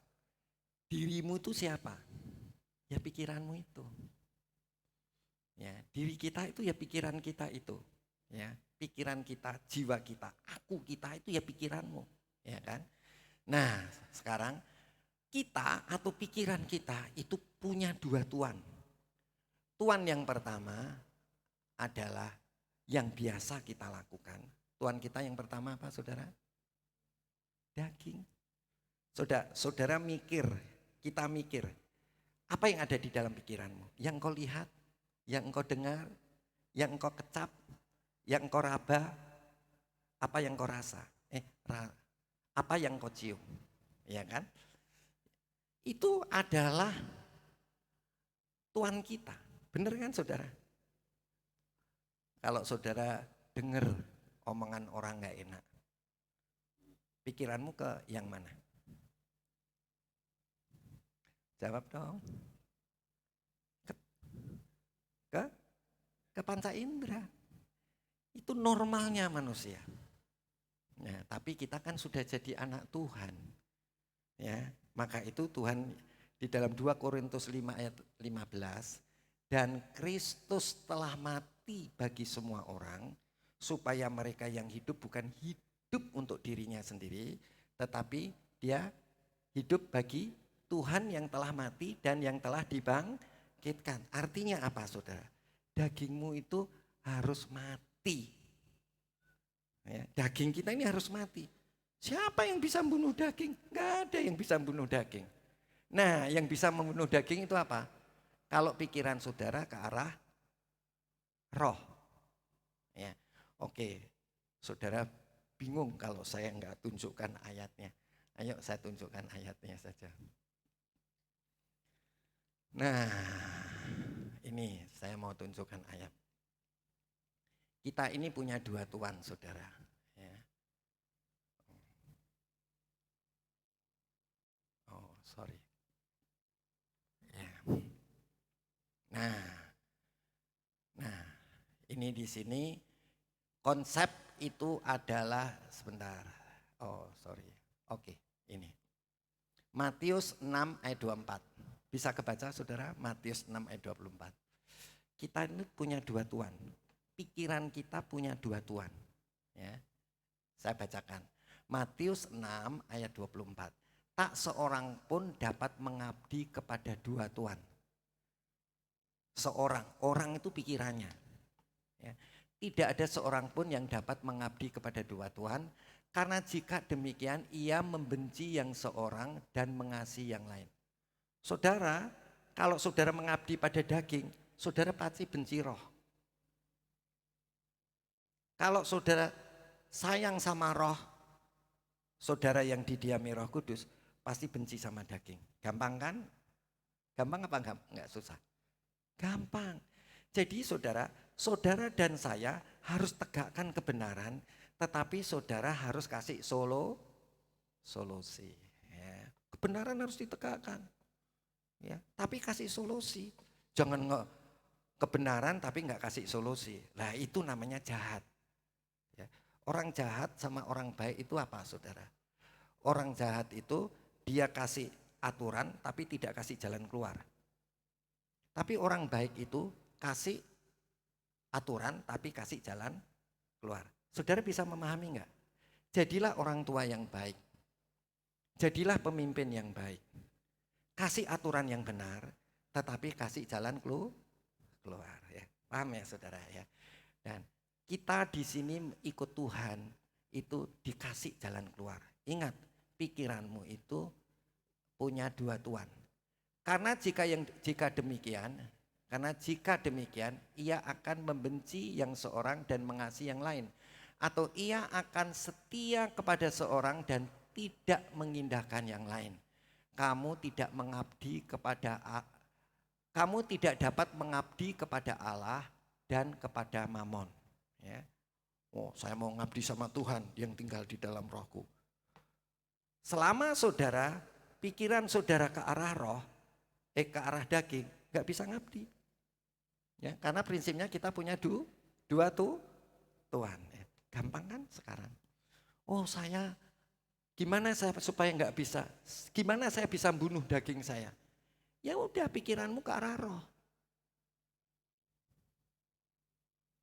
Dirimu itu siapa? Ya pikiranmu itu. Ya, diri kita itu ya pikiran kita itu. Ya, pikiran kita, jiwa kita, aku kita itu ya pikiranmu, ya kan? Nah, sekarang kita atau pikiran kita itu punya dua tuan. Tuan yang pertama adalah yang biasa kita lakukan. Tuhan kita yang pertama apa saudara? Daging. Saudara mikir, kita mikir, apa yang ada di dalam pikiranmu? Yang engkau lihat, yang engkau dengar, yang engkau kecap, yang engkau raba, apa yang engkau rasa? Apa yang engkau cium? Ya kan? Itu adalah Tuhan kita. Benar kan saudara? Kalau saudara dengar omongan orang gak enak, pikiranmu ke yang mana? Jawab dong. Ke panca indera. Itu normalnya manusia. Ya, tapi kita kan sudah jadi anak Tuhan. Ya, maka itu Tuhan di dalam 2 Korintus 5 ayat 15, dan Kristus telah mati bagi semua orang supaya mereka yang hidup bukan hidup untuk dirinya sendiri, tetapi dia hidup bagi Tuhan yang telah mati dan yang telah dibangkitkan. Artinya apa saudara? Dagingmu itu harus mati. Ya, daging kita ini harus mati. Siapa yang bisa membunuh daging? Nggak ada yang bisa membunuh daging. Nah, yang bisa membunuh daging itu apa? Kalau pikiran saudara ke arah roh. Ya, oke, saudara bingung kalau saya nggak tunjukkan ayatnya. Ayo saya tunjukkan ayatnya saja. Nah, ini saya mau tunjukkan ayat. Kita ini punya 2 Tuhan, saudara. Ya. Oh, sorry. Ya. Nah, ini di sini konsep itu adalah sebentar. Oh, sorry. Oke, ini. Matius 6 ayat 24. Bisa kebaca saudara? Matius 6 ayat 24. Kita ini punya 2 Tuhan. Pikiran kita punya 2 Tuhan. Ya. Saya bacakan. Matius 6 ayat 24. Tak seorang pun dapat mengabdi kepada 2 Tuhan. Orang itu pikirannya. Ya. Tidak ada seorang pun yang dapat mengabdi kepada 2 Tuhan. Karena jika demikian ia membenci yang seorang dan mengasihi yang lain. Saudara, kalau saudara mengabdi pada daging, saudara pasti benci roh. Kalau saudara sayang sama roh, saudara yang didiami Roh Kudus pasti benci sama daging. Gampang kan? Gampang apa enggak susah? Gampang. Jadi saudara dan saya harus tegakkan kebenaran, tetapi saudara harus kasih solusi. Ya. Kebenaran harus ditegakkan. Ya, tapi kasih solusi. Jangan kebenaran tapi enggak kasih solusi. Lah itu namanya jahat. Ya. Orang jahat sama orang baik itu apa saudara? Orang jahat itu dia kasih aturan tapi tidak kasih jalan keluar. Tapi orang baik itu kasih aturan tapi kasih jalan keluar. Saudara bisa memahami enggak? Jadilah orang tua yang baik. Jadilah pemimpin yang baik. Kasih aturan yang benar, tetapi kasih jalan keluar. Ya. Paham ya saudara ya? Dan kita di sini ikut Tuhan itu dikasih jalan keluar. Ingat, pikiranmu itu punya 2 Tuhan. Karena jika demikian, ia akan membenci yang seorang dan mengasihi yang lain. Atau ia akan setia kepada seorang dan tidak mengindahkan yang lain. Kamu tidak dapat mengabdi kepada Allah dan kepada Mamon. Ya. Oh, saya mau ngabdi sama Tuhan yang tinggal di dalam rohku. Selama saudara, pikiran saudara ke arah roh, ke arah daging, gak bisa ngabdi. Ya, karena prinsipnya kita punya 2 Tuhan. Gampang kan sekarang? Oh gimana saya supaya nggak bisa? Gimana saya bisa bunuh daging saya? Ya udah pikiranmu ke arah roh.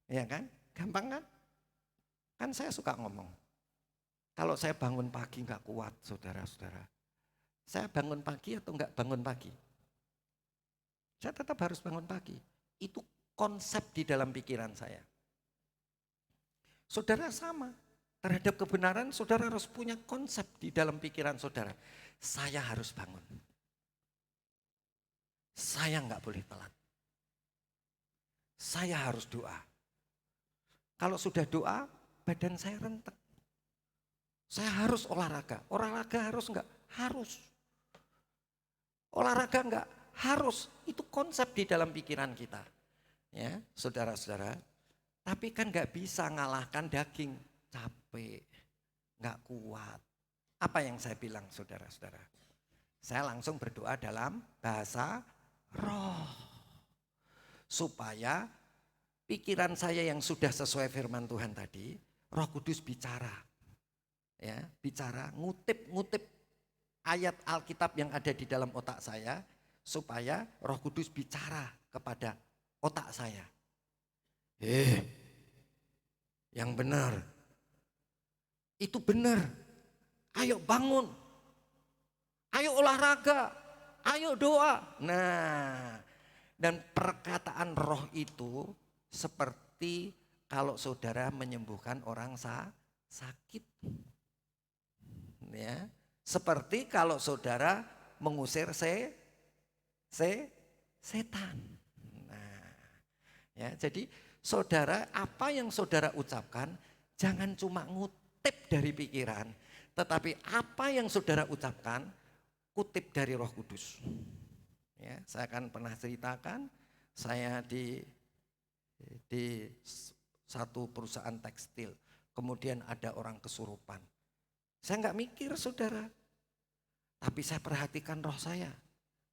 Ya kan? Gampang kan? Kan saya suka ngomong. Kalau saya bangun pagi nggak kuat, saudara-saudara. Saya bangun pagi atau nggak bangun pagi? Saya tetap harus bangun pagi. Itu konsep di dalam pikiran saya. Saudara sama. Terhadap kebenaran saudara harus punya konsep di dalam pikiran saudara. Saya harus bangun. Saya nggak boleh telat. Saya harus doa. Kalau sudah doa, badan saya rentek. Saya harus olahraga. Olahraga harus enggak? Harus. Olahraga enggak? Harus. Itu konsep di dalam pikiran kita. Ya, saudara-saudara. Tapi kan enggak bisa ngalahkan daging. Capek. Enggak kuat. Apa yang saya bilang saudara-saudara? Saya langsung berdoa dalam bahasa roh. Supaya pikiran saya yang sudah sesuai firman Tuhan tadi, Roh Kudus bicara. Ya, bicara, ngutip ayat Alkitab yang ada di dalam otak saya supaya Roh Kudus bicara kepada otak saya. Yang benar. Itu benar. Ayo bangun. Ayo olahraga. Ayo doa. Nah, dan perkataan roh itu seperti kalau saudara menyembuhkan orang sakit. Ya, seperti kalau saudara mengusir setan. Nah, ya, jadi saudara, apa yang saudara ucapkan jangan cuma ngutip dari pikiran, tetapi apa yang saudara ucapkan kutip dari Roh Kudus. Ya, saya akan pernah ceritakan, saya di satu perusahaan tekstil, kemudian ada orang kesurupan. Saya enggak mikir saudara, tapi saya perhatikan roh saya.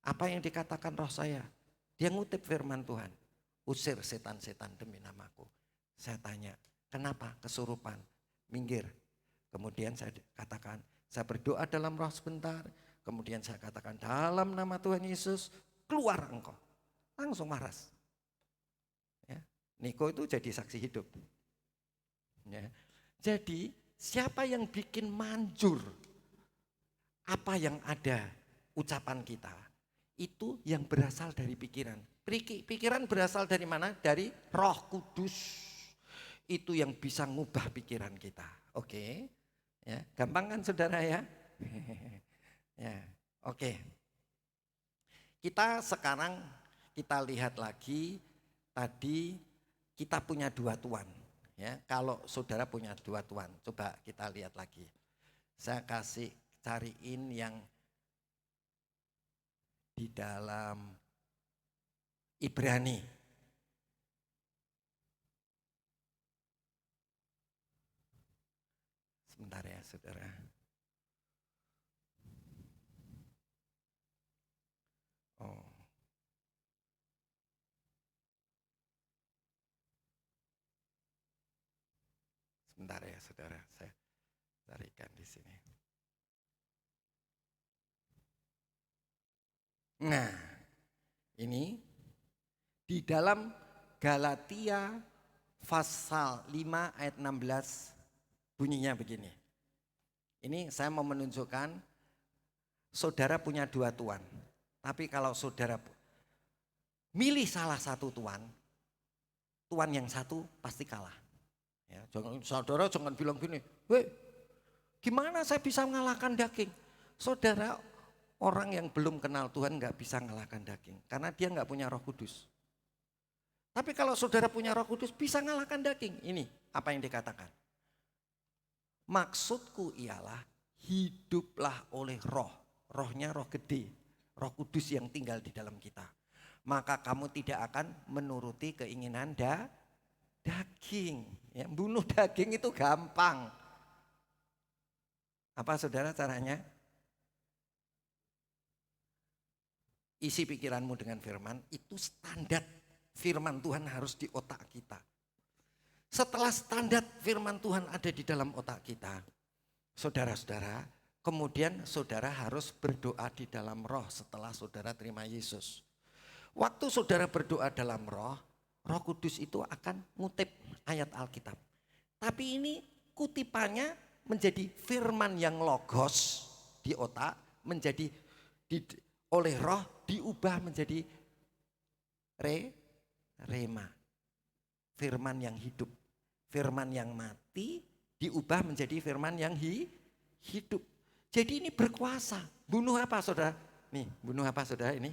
Apa yang dikatakan roh saya? Dia ngutip firman Tuhan, usir setan-setan demi namaku. Saya tanya, kenapa kesurupan? Minggir. Kemudian saya katakan, saya berdoa dalam roh sebentar. Kemudian saya katakan, dalam nama Tuhan Yesus, keluar engkau. Langsung waras. Ya. Niko itu jadi saksi hidup. Ya. Jadi siapa yang bikin manjur apa yang ada ucapan kita, itu yang berasal dari pikiran. Pikiran berasal dari mana? Dari Roh Kudus. Itu yang bisa ngubah pikiran kita. Oke. Ya, gampang kan saudara ya? Ya, oke. Kita sekarang kita lihat lagi, tadi kita punya 2 tuan. Ya, kalau saudara punya 2 tuan, coba kita lihat lagi. Saya kasih cariin yang di dalam Ibrani. Sebentar ya saudara. Oh. Sebentar ya saudara, saya carikan di sini. Nah, ini di dalam Galatia pasal 5 ayat 16 bunyinya begini. Ini saya mau menunjukkan saudara punya 2 tuan. Tapi kalau saudara milih salah satu tuan yang satu pasti kalah. Ya, saudara jangan bilang gini, weh, gimana saya bisa mengalahkan daging? Saudara, orang yang belum kenal Tuhan nggak bisa mengalahkan daging, karena dia nggak punya Roh Kudus. Tapi kalau saudara punya Roh Kudus bisa mengalahkan daging. Ini apa yang dikatakan. Maksudku ialah hiduplah oleh roh. Rohnya roh gede, Roh Kudus yang tinggal di dalam kita. Maka kamu tidak akan menuruti keinginan daging. Ya, bunuh daging itu gampang. Apa saudara caranya? Isi pikiranmu dengan firman, itu standar firman Tuhan harus di otak kita. Setelah standar firman Tuhan ada di dalam otak kita, saudara-saudara, kemudian saudara harus berdoa di dalam roh setelah saudara terima Yesus. Waktu saudara berdoa dalam roh, Roh Kudus itu akan ngutip ayat Alkitab. Tapi ini kutipannya menjadi firman yang logos di otak, menjadi oleh roh diubah menjadi rema. Firman yang hidup, Firman yang mati diubah menjadi firman yang hidup. Jadi ini berkuasa. Bunuh apa saudara? Nih, bunuh apa saudara ini?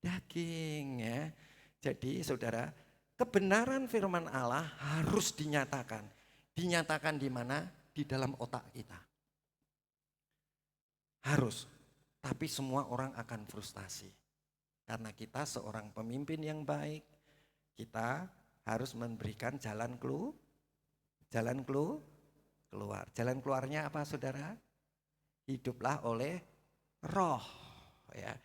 Daging ya. Jadi saudara, kebenaran firman Allah harus dinyatakan. Dinyatakan di mana? Di dalam otak kita. Harus. Tapi semua orang akan frustasi. Karena kita seorang pemimpin yang baik, kita harus memberikan jalan keluar. Jalan keluarnya apa saudara? Hiduplah oleh roh. Ya.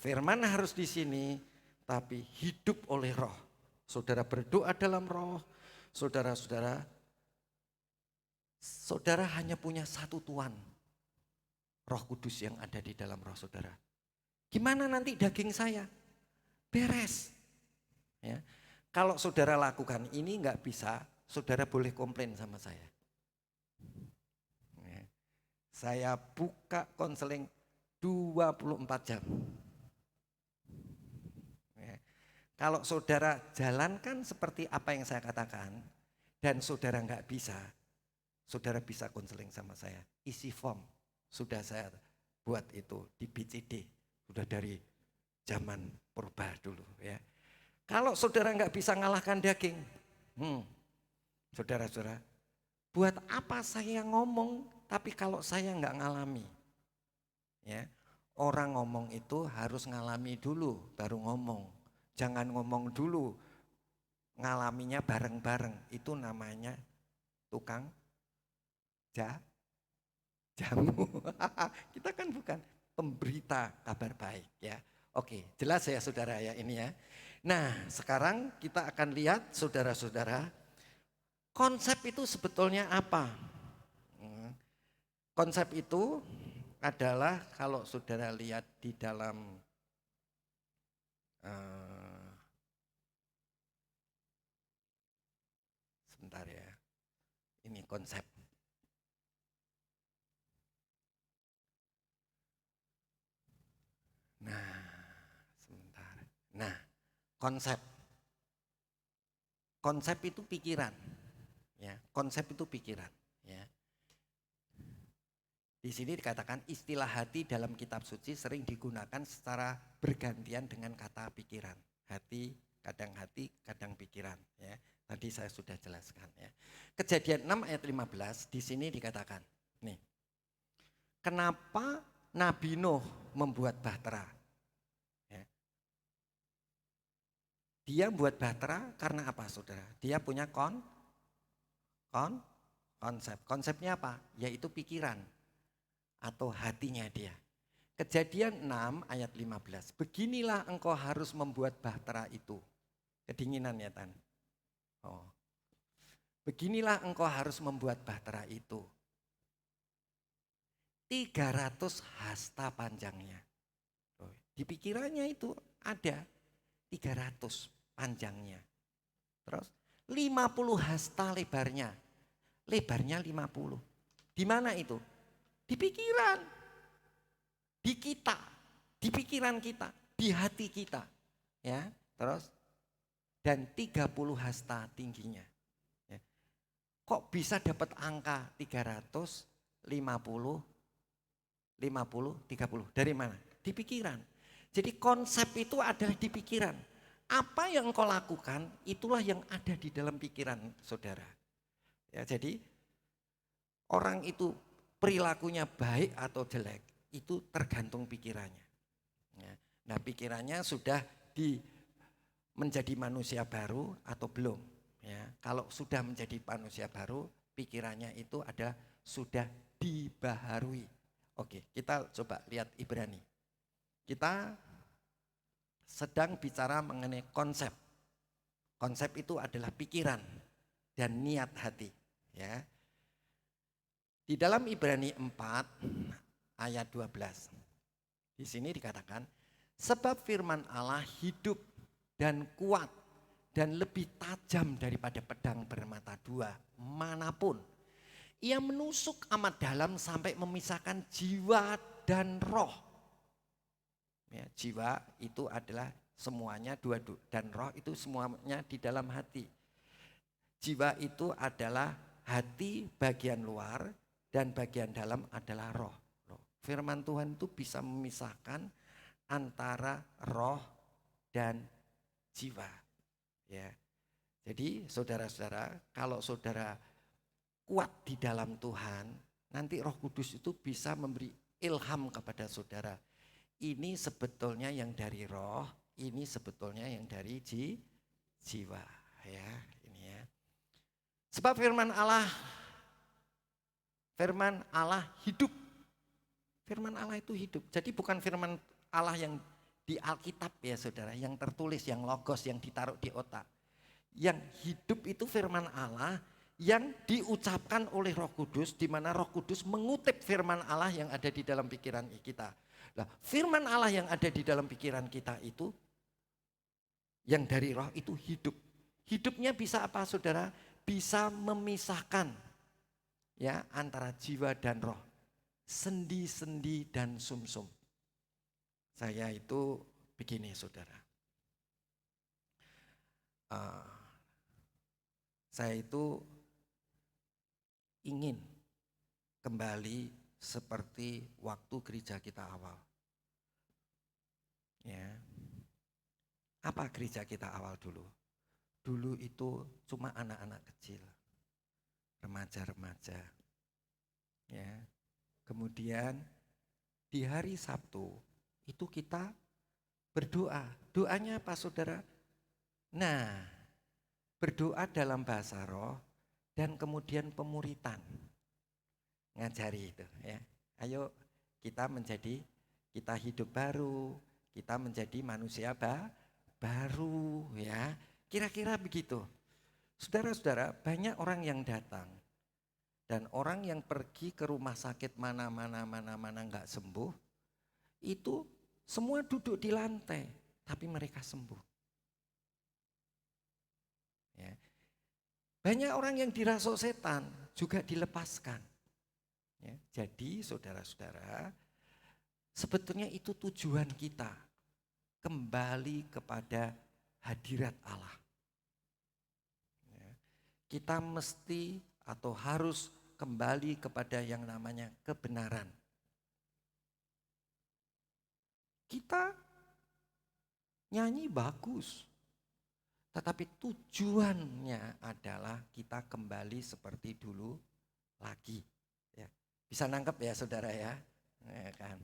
Firman harus di sini, tapi hidup oleh roh. Saudara berdoa dalam roh, saudara hanya punya satu Tuhan, Roh Kudus yang ada di dalam roh saudara. Gimana nanti daging saya? Beres. Ya. Kalau saudara lakukan ini enggak bisa, saudara boleh komplain sama saya. Ya. Saya buka konseling 24 jam. Ya. Kalau saudara jalankan seperti apa yang saya katakan, dan saudara enggak bisa, saudara bisa konseling sama saya. Isi form, sudah saya buat itu di BCD. Sudah dari zaman purba dulu ya. Kalau saudara nggak bisa ngalahkan daging, saudara-saudara, buat apa saya ngomong tapi kalau saya nggak ngalami? Ya, orang ngomong itu harus ngalami dulu baru ngomong. Jangan ngomong dulu, ngalaminya bareng-bareng. Itu namanya tukang jamu. Kita kan bukan pemberita kabar baik ya. Oke, jelas ya saudara ya ini ya. Nah, sekarang kita akan lihat saudara-saudara, konsep itu sebetulnya apa? Konsep itu adalah kalau saudara lihat di dalam sebentar ya. Ini konsep. Nah, sebentar. Nah, konsep itu pikiran. Ya, konsep itu pikiran, ya. Di sini dikatakan istilah hati dalam kitab suci sering digunakan secara bergantian dengan kata pikiran. Hati, kadang pikiran, ya. Tadi saya sudah jelaskan, ya. Kejadian 6 ayat 15 di sini dikatakan, nih. Kenapa Nabi Nuh membuat bahtera? Ya. Dia buat bahtera karena apa saudara? Dia punya konsep. Konsepnya apa? Yaitu pikiran atau hatinya dia. Kejadian 6 ayat 15. Beginilah engkau harus membuat bahtera itu. Kedinginan ya Tan. Oh. Beginilah engkau harus membuat bahtera itu. 300 hasta panjangnya. Di pikirannya itu ada 300 panjangnya. Terus 50 hasta lebarnya. Lebarnya 50. Di mana itu? Di pikiran. Di kita. Di pikiran kita. Di hati kita. Ya, terus dan 30 hasta tingginya. Ya. Kok bisa dapat angka 300, 50, 30. Dari mana? Di pikiran. Jadi konsep itu adalah di pikiran. Apa yang kau lakukan itulah yang ada di dalam pikiran saudara. Ya, jadi orang itu perilakunya baik atau jelek itu tergantung pikirannya. Ya. Nah pikirannya sudah menjadi manusia baru atau belum. Ya. Kalau sudah menjadi manusia baru pikirannya itu ada sudah dibaharui. Oke, kita coba lihat Ibrani. Kita sedang bicara mengenai konsep. Konsep itu adalah pikiran dan niat hati. Ya. Di dalam Ibrani 4 ayat 12. Di sini dikatakan, sebab firman Allah hidup dan kuat dan lebih tajam daripada pedang bermata dua manapun. Ia menusuk amat dalam sampai memisahkan jiwa dan roh. Ya, jiwa itu adalah semuanya dan roh itu semuanya di dalam hati. Jiwa itu adalah hati bagian luar dan bagian dalam adalah roh. Firman Tuhan itu bisa memisahkan antara roh dan jiwa. Ya. Jadi saudara-saudara, kalau saudara kuat di dalam Tuhan, nanti Roh Kudus itu bisa memberi ilham kepada saudara. Ini sebetulnya yang dari roh, ini sebetulnya yang dari jiwa. Ya, ini ya. Sebab firman Allah hidup. Firman Allah itu hidup. Jadi bukan firman Allah yang di Alkitab ya saudara, yang tertulis, yang logos, yang ditaruh di otak. Yang hidup itu firman Allah yang diucapkan oleh Roh Kudus, di mana Roh Kudus mengutip firman Allah yang ada di dalam pikiran kita. Nah, firman Allah yang ada di dalam pikiran kita itu, yang dari roh itu hidup. Hidupnya bisa apa saudara? Bisa memisahkan ya antara jiwa dan roh, sendi-sendi dan sumsum. Saya itu begini saudara. Saya itu ingin kembali seperti waktu gereja kita awal. Ya. Apa gereja kita awal dulu? Dulu itu cuma anak-anak kecil, remaja-remaja. Ya. Kemudian di hari Sabtu itu kita berdoa. Doanya apa saudara? Nah, berdoa dalam bahasa roh dan kemudian pemuritan. Ngajari itu ya. Ayo kita hidup baru, kita menjadi manusia baru ya. Kira-kira begitu. Saudara-saudara, banyak orang yang datang dan orang yang pergi ke rumah sakit mana-mana enggak sembuh, itu semua duduk di lantai, tapi mereka sembuh. Ya. Banyak orang yang dirasuk setan juga dilepaskan. Ya, jadi saudara-saudara, sebetulnya itu tujuan kita, kembali kepada hadirat Allah. Ya, kita mesti atau harus kembali kepada yang namanya kebenaran. Kita nyanyi bagus, tetapi tujuannya adalah kita kembali seperti dulu lagi. Ya. Bisa nangkep ya saudara ya, ya kan?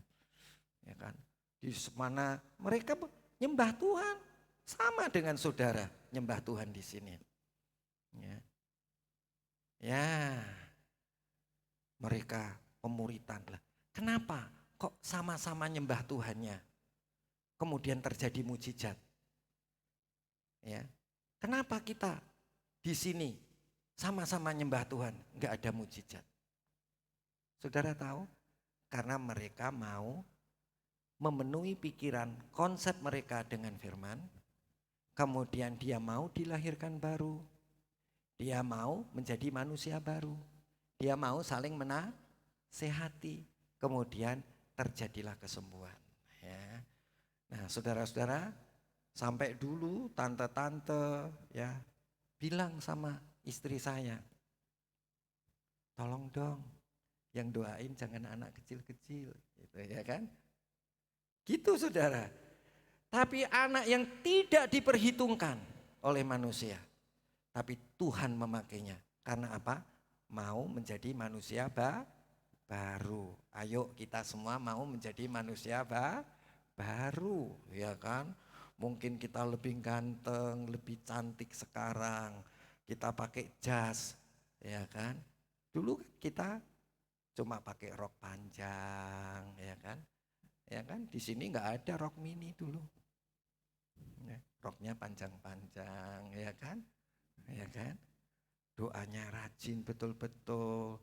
Di mana mereka nyembah Tuhan sama dengan saudara nyembah Tuhan di sini. Ya, mereka pemuritan lah. Kenapa? Kok sama-sama nyembah Tuhannya? Kemudian terjadi mujizat. Ya, kenapa kita di sini sama-sama nyembah Tuhan nggak ada mujizat? Saudara tahu? Karena mereka mau memenuhi pikiran konsep mereka dengan firman, kemudian dia mau dilahirkan baru, dia mau menjadi manusia baru, dia mau saling menasehati, kemudian terjadilah kesembuhan. Ya. Nah saudara-saudara, sampai dulu tante-tante ya bilang sama istri saya, tolong dong yang doain jangan anak kecil-kecil, gitu ya kan? Gitu saudara. Tapi anak yang tidak diperhitungkan oleh manusia, tapi Tuhan memakainya. Karena apa? Mau menjadi manusia baru. Ayo kita semua mau menjadi manusia baru, ya kan? Mungkin kita lebih ganteng, lebih cantik sekarang. Kita pakai jas, ya kan? Dulu kita cuma pakai rok panjang, ya kan? Ya kan, di sini nggak ada rok mini dulu. Ya, roknya panjang-panjang, ya kan? Ya kan? Doanya rajin betul-betul.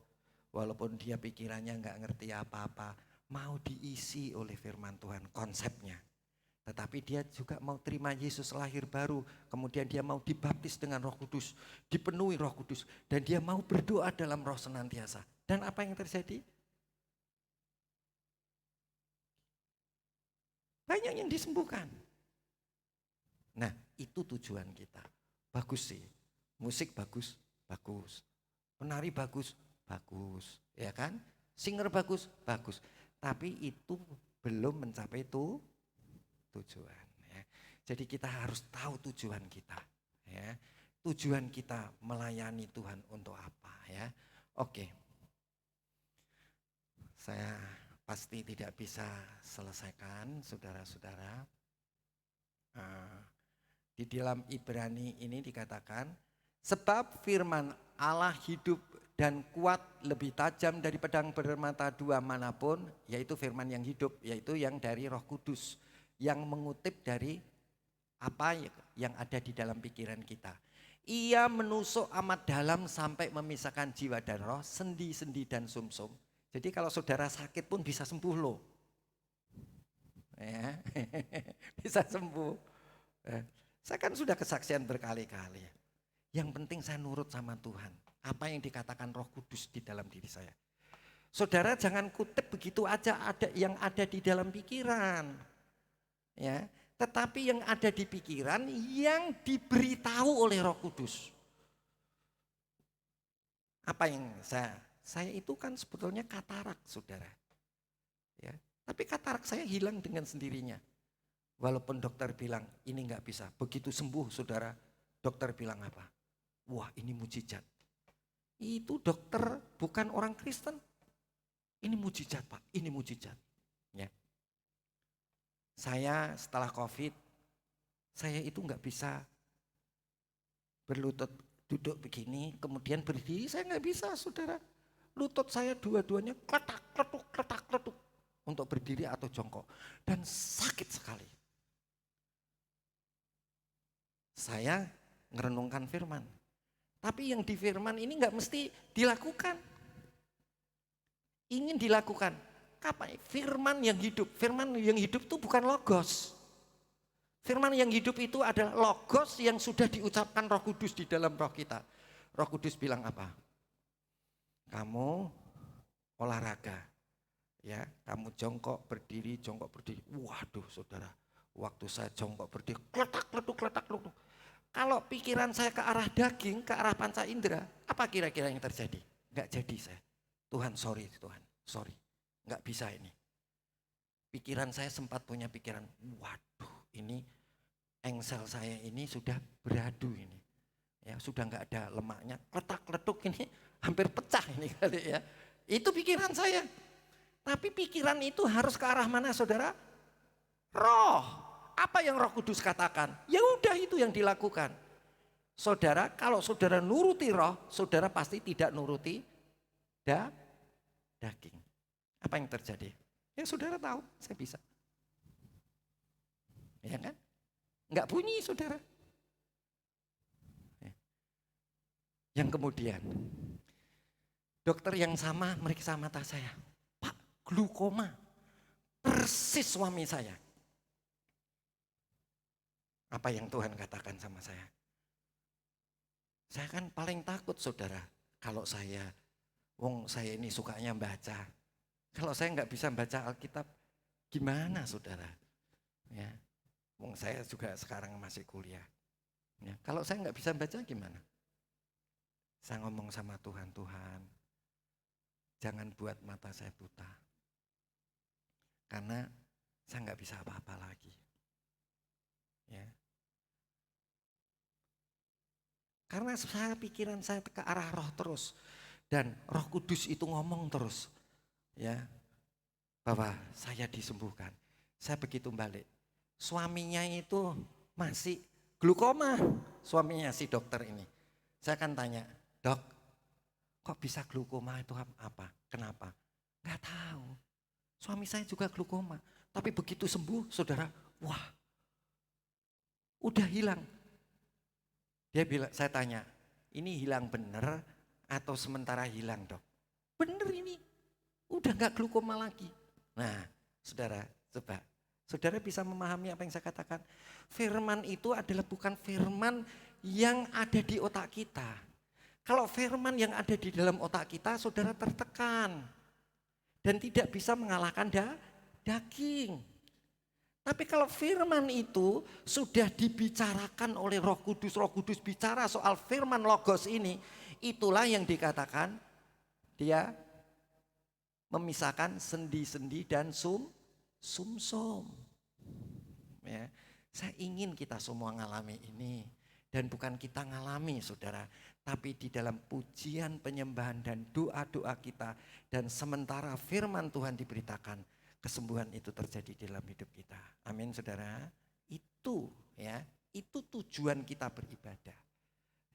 Walaupun dia pikirannya nggak ngerti apa-apa, mau diisi oleh firman Tuhan konsepnya. Tetapi dia juga mau terima Yesus lahir baru, kemudian dia mau dibaptis dengan Roh Kudus, dipenuhi Roh Kudus, dan dia mau berdoa dalam roh senantiasa. Dan apa yang terjadi? Banyak yang disembuhkan. Nah, itu tujuan kita. Bagus sih, musik bagus, bagus. Penari bagus, bagus. Ya kan? Singer bagus, bagus. Tapi itu belum mencapai tujuan. Ya. Jadi kita harus tahu tujuan kita. Ya. Tujuan kita melayani Tuhan untuk apa ya? Oke. Saya pasti tidak bisa selesaikan, saudara-saudara. Di dalam Ibrani ini dikatakan, sebab firman Allah hidup dan kuat lebih tajam dari pedang bermata dua manapun, yaitu firman yang hidup, yaitu yang dari Roh Kudus, yang mengutip dari apa yang ada di dalam pikiran kita. Ia menusuk amat dalam sampai memisahkan jiwa dan roh, sendi-sendi dan sumsum. Jadi kalau saudara sakit pun bisa sembuh loh. Ya, bisa sembuh. Saya kan sudah kesaksian berkali-kali. Yang penting saya nurut sama Tuhan. Apa yang dikatakan Roh Kudus di dalam diri saya. Saudara jangan kutip begitu aja ada yang ada di dalam pikiran. Ya, tetapi yang ada di pikiran yang diberitahu oleh Roh Kudus. Apa yang saya itu kan sebetulnya katarak, saudara. Ya, tapi katarak saya hilang dengan sendirinya. Walaupun dokter bilang ini nggak bisa. Begitu sembuh, saudara, dokter bilang apa? Wah, ini mujizat. Itu dokter bukan orang Kristen. Ini mujizat, Pak. Ini mujizat. Ya. Saya setelah COVID, saya itu nggak bisa berlutut duduk begini, kemudian berdiri, saya nggak bisa, saudara. Lutut saya dua-duanya kletak-kletuk untuk berdiri atau jongkok. Dan sakit sekali. Saya merenungkan firman. Tapi yang di firman ini nggak mesti dilakukan. Ingin dilakukan. Kapan? Firman yang hidup. Firman yang hidup itu bukan logos. Firman yang hidup itu adalah logos yang sudah diucapkan Roh Kudus di dalam roh kita. Roh Kudus bilang apa? Kamu olahraga. Ya, kamu jongkok berdiri. Waduh, saudara. Waktu saya jongkok berdiri, kletak-kletuk. Kalau pikiran saya ke arah daging, ke arah panca indera, apa kira-kira yang terjadi? Enggak jadi saya. Tuhan, sorry. Enggak bisa ini. Pikiran saya sempat punya pikiran, waduh ini engsel saya ini sudah beradu ini. Ya, sudah enggak ada lemaknya, kletak-kletuk ini hampir pecah ini kali ya. Itu pikiran saya. Tapi pikiran itu harus ke arah mana, saudara? Roh. Apa yang Roh Kudus katakan? Ya udah itu yang dilakukan. Saudara, kalau saudara nuruti roh, saudara pasti tidak nuruti daging. Apa yang terjadi? Ya saudara tahu, saya bisa. Ya kan? Enggak bunyi, saudara. Yang kemudian, dokter yang sama meriksa mata saya. Pak, glukoma. Persis suami saya. Apa yang Tuhan katakan sama saya? Saya kan paling takut, saudara. Kalau saya ini sukanya baca. Kalau saya nggak bisa baca Alkitab, gimana, saudara? Ya, saya juga sekarang masih kuliah. Ya, kalau saya nggak bisa baca, gimana? Saya ngomong sama Tuhan, jangan buat mata saya buta. Karena saya nggak bisa apa-apa lagi. Ya. Karena pikiran saya ke arah roh terus. Dan Roh Kudus itu ngomong terus. Ya, bahwa saya disembuhkan. Saya begitu balik. Suaminya itu masih glukoma. Suaminya si dokter ini. Saya akan tanya, dok, kok bisa glukoma itu apa? Kenapa? Gak tahu. Suami saya juga glukoma. Tapi begitu sembuh, saudara, wah, udah hilang. Dia bilang, saya tanya, ini hilang bener atau sementara hilang, dok? Bener ini, udah gak glukoma lagi. Nah, saudara, coba. Saudara bisa memahami apa yang saya katakan? Firman itu adalah bukan firman yang ada di otak kita. Kalau firman yang ada di dalam otak kita, saudara tertekan. Dan tidak bisa mengalahkan daging. Tapi kalau firman itu sudah dibicarakan oleh Roh Kudus bicara soal firman logos ini, Itulah yang dikatakan dia memisahkan sendi-sendi dan sumsum. Ya, saya ingin kita semua ngalami ini. Dan bukan kita ngalami saudara, tapi di dalam pujian, penyembahan dan doa-doa kita. Dan sementara firman Tuhan diberitakan, kesembuhan itu terjadi dalam hidup kita. Amin saudara. Itu ya, itu tujuan kita beribadah.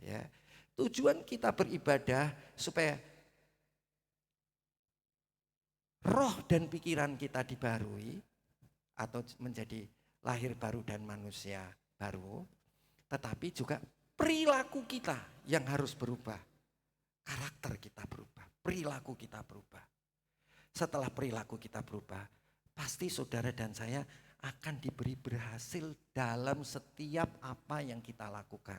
Ya, tujuan kita beribadah supaya roh dan pikiran kita dibarui atau menjadi lahir baru dan manusia baru. Tetapi juga perilaku kita yang harus berubah. Karakter kita berubah, perilaku kita berubah. Setelah perilaku kita berubah, pasti saudara dan saya akan diberi berhasil dalam setiap apa yang kita lakukan.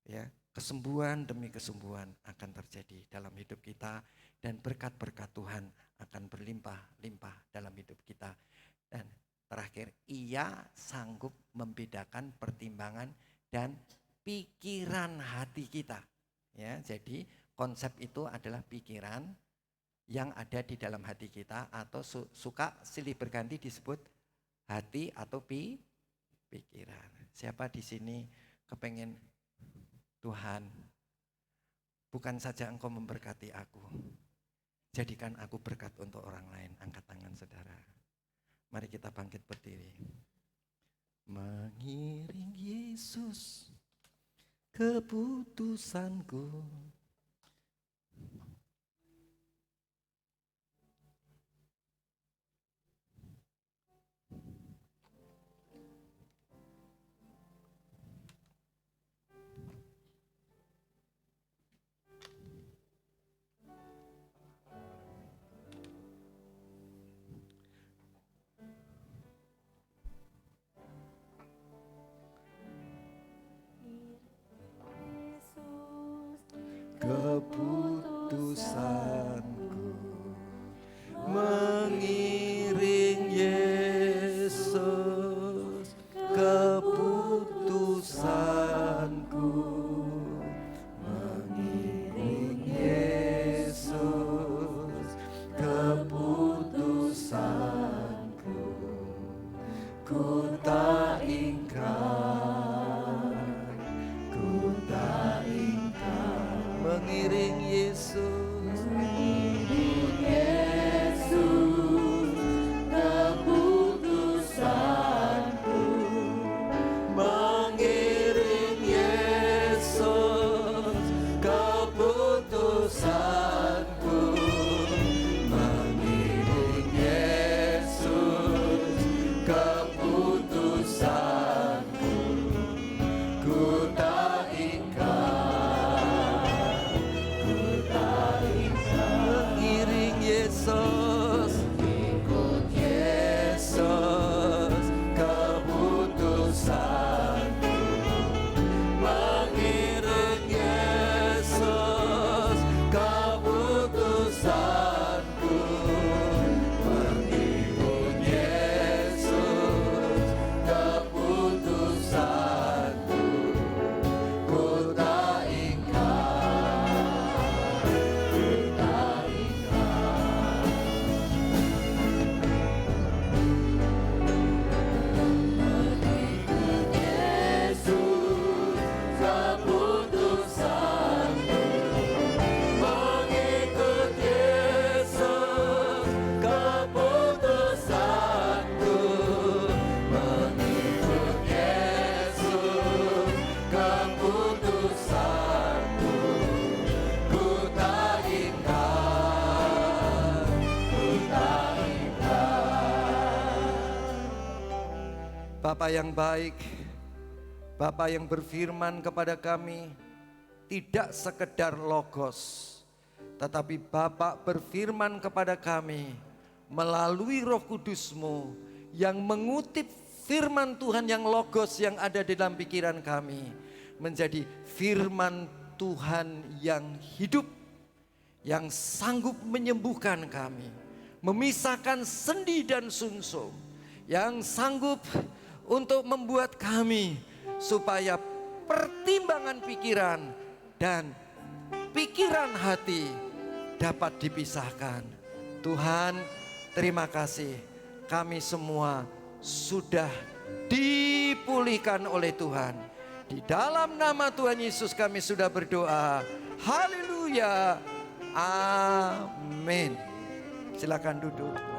Ya, kesembuhan demi kesembuhan akan terjadi dalam hidup kita dan berkat-berkat Tuhan akan berlimpah-limpah dalam hidup kita. Dan terakhir, ia sanggup membedakan pertimbangan dan pikiran hati kita. Ya, jadi konsep itu adalah pikiran yang ada di dalam hati kita atau suka silih berganti disebut hati atau pikiran. Siapa di sini kepengen Tuhan, bukan saja engkau memberkati aku, jadikan aku berkat untuk orang lain. Angkat tangan saudara. Mari kita bangkit berdiri. Mengiring Yesus keputusanku. Keputusanku mengiring Yesus, keputusanku mengiring Yesus, keputusanku ku tak ingkar, ku tak ingkar. Mengiring Yesus, mengiring Yesus, keputusanku mengiring Yesus, keputusanku mengiring Yesus, keputusanku ku tak ingkar, mengiring Yesus, ikut Yesus, keputusanku mengiring Yesus, keputusanku mengiring Yesus, keputusanku ku tak ingkar, ku tak ingkar. Yesus, keputusanku mengikut Yesus, keputusanku mengikut Yesus, keputusanku ku tak ingkar, ku tak ingkar. Bapa yang baik, Bapa yang berfirman kepada kami, tidak sekedar logos, tetapi Bapa berfirman kepada kami melalui Roh Kudus-Mu yang mengutip firman Tuhan yang logos yang ada di dalam pikiran kami menjadi firman Tuhan yang hidup, yang sanggup menyembuhkan kami, memisahkan sendi dan sumsum, yang sanggup untuk membuat kami supaya pertimbangan pikiran dan pikiran hati dapat dipisahkan. Tuhan, terima kasih. Kami semua sudah dipulihkan oleh Tuhan. Di dalam nama Tuhan Yesus kami sudah berdoa. Haleluya. Amin. Silakan duduk.